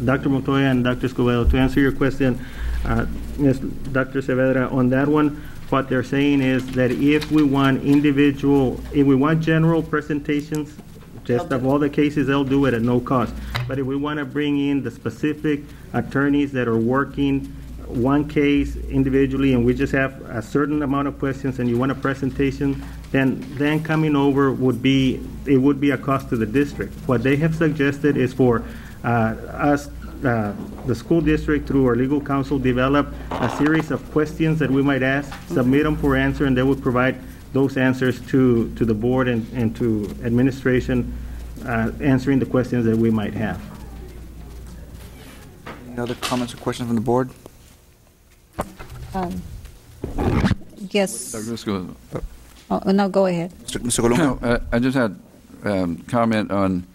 Dr. Montoya and Dr. Escobedo, to answer your question, yes, Dr. Saavedra, on that one, what they're saying is that if we want general presentations just of all the cases, they'll do it at no cost. But if we want to bring in the specific attorneys that are working one case individually, and we just have a certain amount of questions, and you want a presentation, then coming over would be a cost to the district. What they have suggested is for us, the school district, through our legal counsel, develop a series of questions that we might ask, submit them for answer, and they would provide those answers to the board and to administration, answering the questions that we might have. Any other comments or questions from the board? Yes. Let's go. Oh, no, go ahead. Mr. Colunga? I just had comment on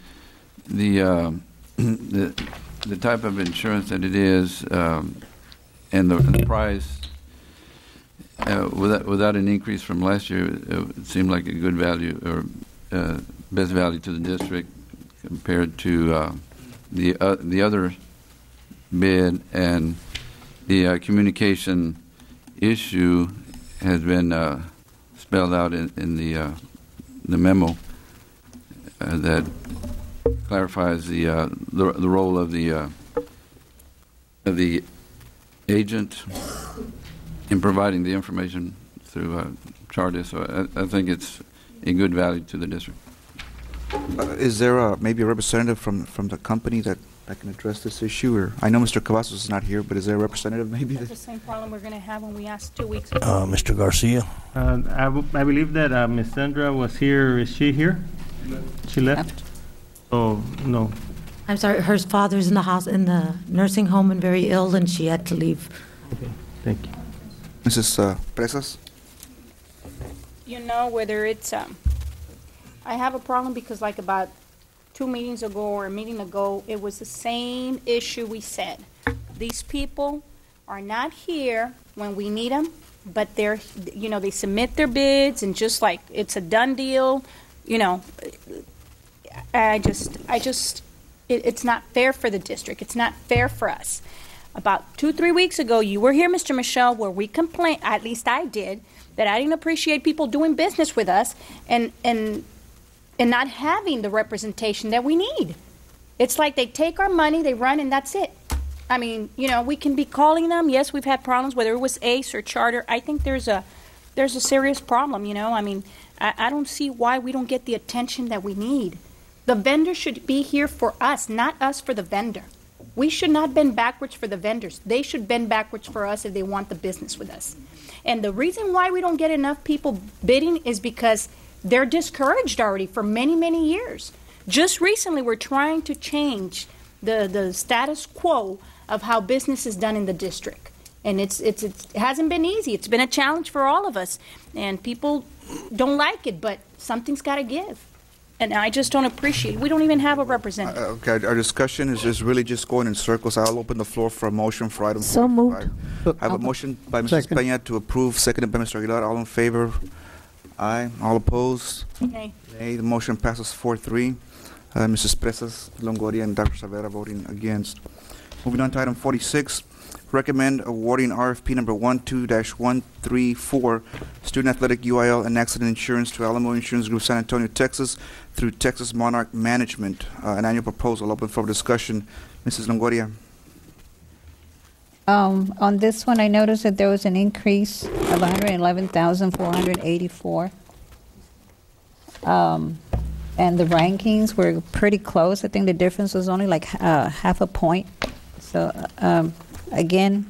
the type of insurance that it is, and the price. Without an increase from last year, it seemed like a good value, or best value to the district compared to the other bid, and the communication issue has been spelled out in the memo that clarifies the role of the agent in providing the information through Charter. So I think it's a good value to the district. Is there maybe a representative from the company that can address this issue? Or I know Mr. Cavazos is not here, but is there a representative maybe? That's the same problem we're going to have when we asked 2 weeks ago. Mr. Garcia? I believe that Ms. Sandra was here. Is she here? She left? Oh, no. I'm sorry, her father's in the nursing home and very ill, and she had to leave. Okay, thank you. Mrs. Presas? You know, whether it's, I have a problem because like about 2 meetings ago or a meeting ago, it was the same issue we said. These people are not here when we need them, but they're, you know, they submit their bids and just like it's a done deal, you know. It's not fair for the district. It's not fair for us. About 2-3 weeks ago, you were here, Mr. Michelle, where we complained, at least I did, that I didn't appreciate people doing business with us and not having the representation that we need. It's like they take our money, they run, and that's it. I mean, you know, we can be calling them. Yes, we've had problems, whether it was ACE or Charter. I think there's a serious problem, you know. I mean, I don't see why we don't get the attention that we need. The vendor should be here for us, not us for the vendor. We should not bend backwards for the vendors. They should bend backwards for us if they want the business with us. And the reason why we don't get enough people bidding is because they're discouraged already for many, many years. Just recently, we're trying to change the status quo of how business is done in the district. And it hasn't been easy. It's been a challenge for all of us. And people don't like it, but something's got to give. And I just don't appreciate it. We don't even have a representative. Okay, our discussion is just really just going in circles. I'll open the floor for a motion for item 45. So moved. I have a motion by Mrs. Peña to approve, seconded by Mr. Aguilar. All in favor? Aye. All opposed? Okay. Nay. The motion passes 4-3. Mrs. Presas, Longoria, and Dr. Savera voting against. Moving on to item 46. Recommend awarding RFP number 12-134, Student Athletic UIL and Accident Insurance to Alamo Insurance Group, San Antonio, Texas, through Texas Monarch Management. An annual proposal open for discussion. Mrs. Longoria. On this one, I noticed that there was an increase of $111,484. And the rankings were pretty close. I think the difference was only like half a point. So, again,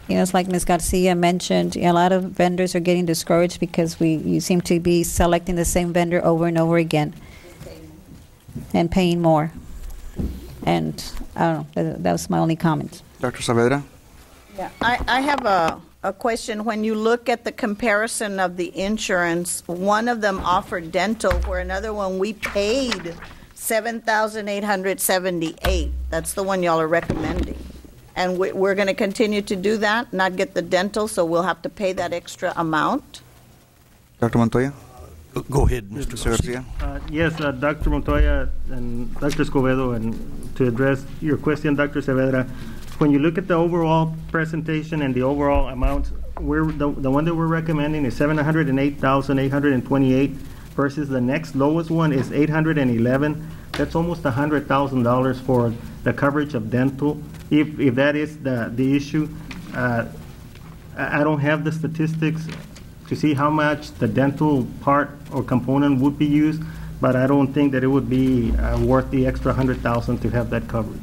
you know, it's like Ms. Garcia mentioned, a lot of vendors are getting discouraged because you seem to be selecting the same vendor over and over again and paying more. And I don't know, that was my only comment. Dr. Saavedra? Yeah, I have a question. When you look at the comparison of the insurance, one of them offered dental, where another one we paid $7,878. That's the one y'all are recommending. And we're going to continue to do that, not get the dental, so we'll have to pay that extra amount. Dr. Montoya? Go ahead, Mr. Garcia. Yes, Dr. Montoya and Dr. Escobedo, and to address your question, Dr. Saavedra, when you look at the overall presentation and the overall amount, the one that we're recommending is $708,828. versus the next lowest one is $811. That's almost $100,000 for the coverage of dental. If that is the issue, I don't have the statistics to see how much the dental part or component would be used, but I don't think that it would be worth the extra $100,000 to have that coverage.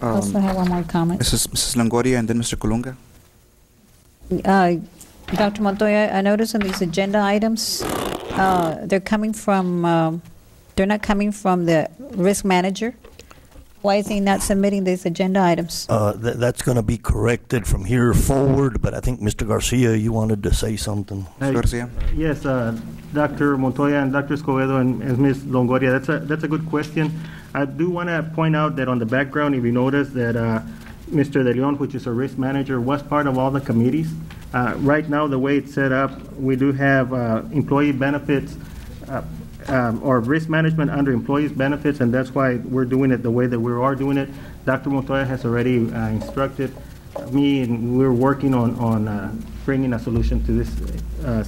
I also have one more comment. Mrs. Longoria and then Mr. Colunga. Dr. Montoya, I noticed on these agenda items, they're coming from, they're not coming from the risk manager. Why is he not submitting these agenda items? That's going to be corrected from here forward, but I think Mr. Garcia, you wanted to say something. Mr. Garcia? Yes, Dr. Montoya and Dr. Escobedo and Ms. Longoria, that's a good question. I do want to point out that on the background, if you notice that Mr. De Leon, which is a risk manager, was part of all the committees. Right now, the way it's set up, we do have employee benefits or risk management under employees' benefits, and that's why we're doing it the way that we are doing it. Dr. Montoya has already instructed me, and we're working on bringing a solution to this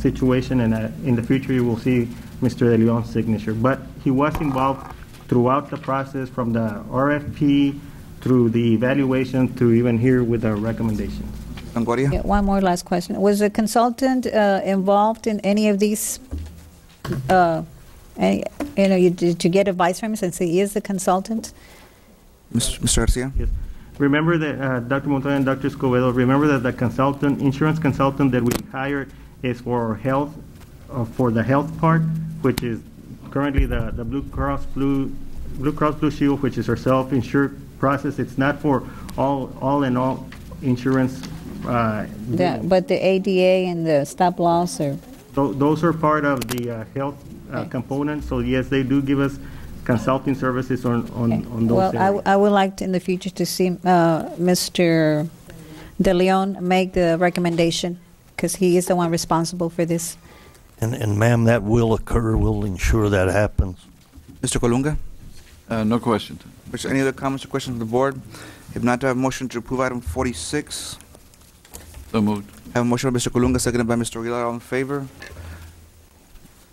situation, and in the future you will see Mr. De Leon's signature. But he was involved throughout the process, from the RFP through the evaluation to even here with our recommendations. Yeah, one more last question. Was a consultant involved in any of these? Did you get advice from him since he is the consultant? Mr. Garcia? Yes. Remember that, Dr. Montoya and Dr. Escobedo, remember that the consultant, insurance consultant that we hired is for health, for the health part, which is currently the Blue Cross Blue Shield, which is our self-insured process. It's not for all in all insurance. But the ADA and the stop loss are... Those are part of the health component. So yes, they do give us consulting services on those areas. I would like to, in the future, to see Mr. De Leon make the recommendation, because he is the one responsible for this. And ma'am, that will occur. We'll ensure that happens. Mr. Colunga? No questions. Any other comments or questions from the board? If not, I have a motion to approve item 46. So moved. I have a motion by Mr. Colunga, seconded by Mr. Aguilar. All in favor?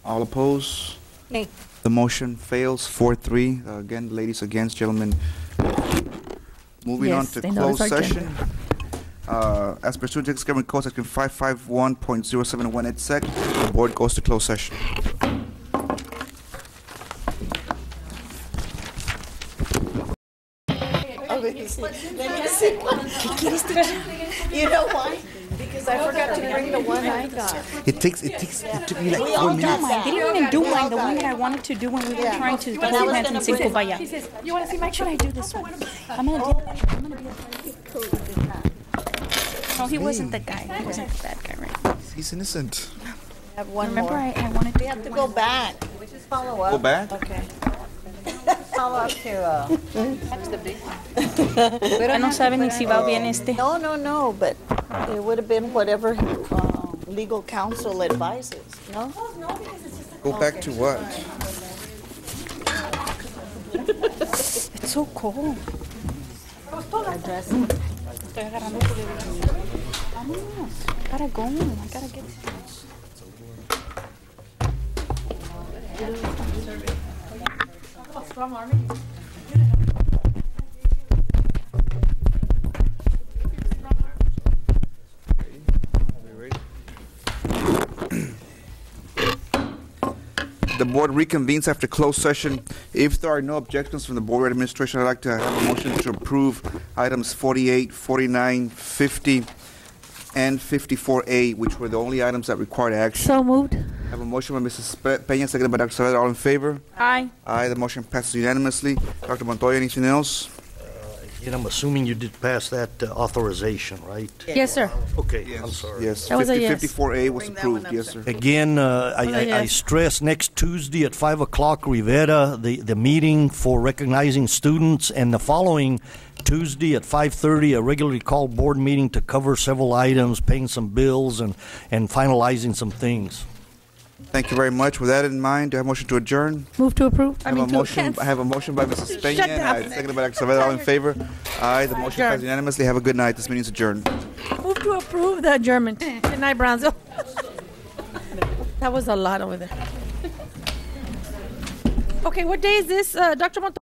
All opposed? Nay. The motion fails 4-3. Again, ladies against, gentlemen. Moving on to closed session. As pursuant to Texas Government Code Section 551.071 et sec, the board goes to closed session. You know why? Because I forgot to bring the one I got. It took me like 4 minutes. They didn't even do mine, the one that I wanted to do when we were trying to go to in Cinco Vaya. He says, you want to see mine? Should I do this one? I'm going to be No, he wasn't the guy. He wasn't the bad guy, right? He's innocent. I have one Remember, more. I wanted to. We have to go back. We just follow up. Go back? Okay. Follow up to... That's the big one. No sabe ni si va bien este. No, but it would have been whatever legal counsel advises, no? Go back to what? It's so cold. Estoy agarrando tu bebida. Vámonos. I gotta go. I gotta get... The board reconvenes after closed session. If there are no objections from the board administration, I'd like to have a motion to approve items 48, 49, 50, and 54A, which were the only items that required action. So moved. I have a motion by Mrs. Peña, seconded by Dr. Saavedra. All in favor? Aye. Aye. The motion passes unanimously. Dr. Montoya, anything else? And I'm assuming you did pass that authorization, right? Yes, sir. Okay, Yes. I'm sorry. Yes. That was a yes. 54A was approved. Yes, sir. Again, I yes. stress next Tuesday at 5 o'clock, Rivera, the meeting for recognizing students, and the following Tuesday at 5:30, a regularly called board meeting to cover several items, paying some bills, and finalizing some things. Thank you very much. With that in mind, do I have a motion to adjourn? Move to approve. I have a motion by Mrs. Peña, and seconded by Dr. Saavedra. All in favor? Aye. The motion passes unanimously. Have a good night. This meeting is adjourned. Move to approve the adjournment. Good night, Brownsville. That was a lot over there. Okay, what day is this, Dr. Montoya?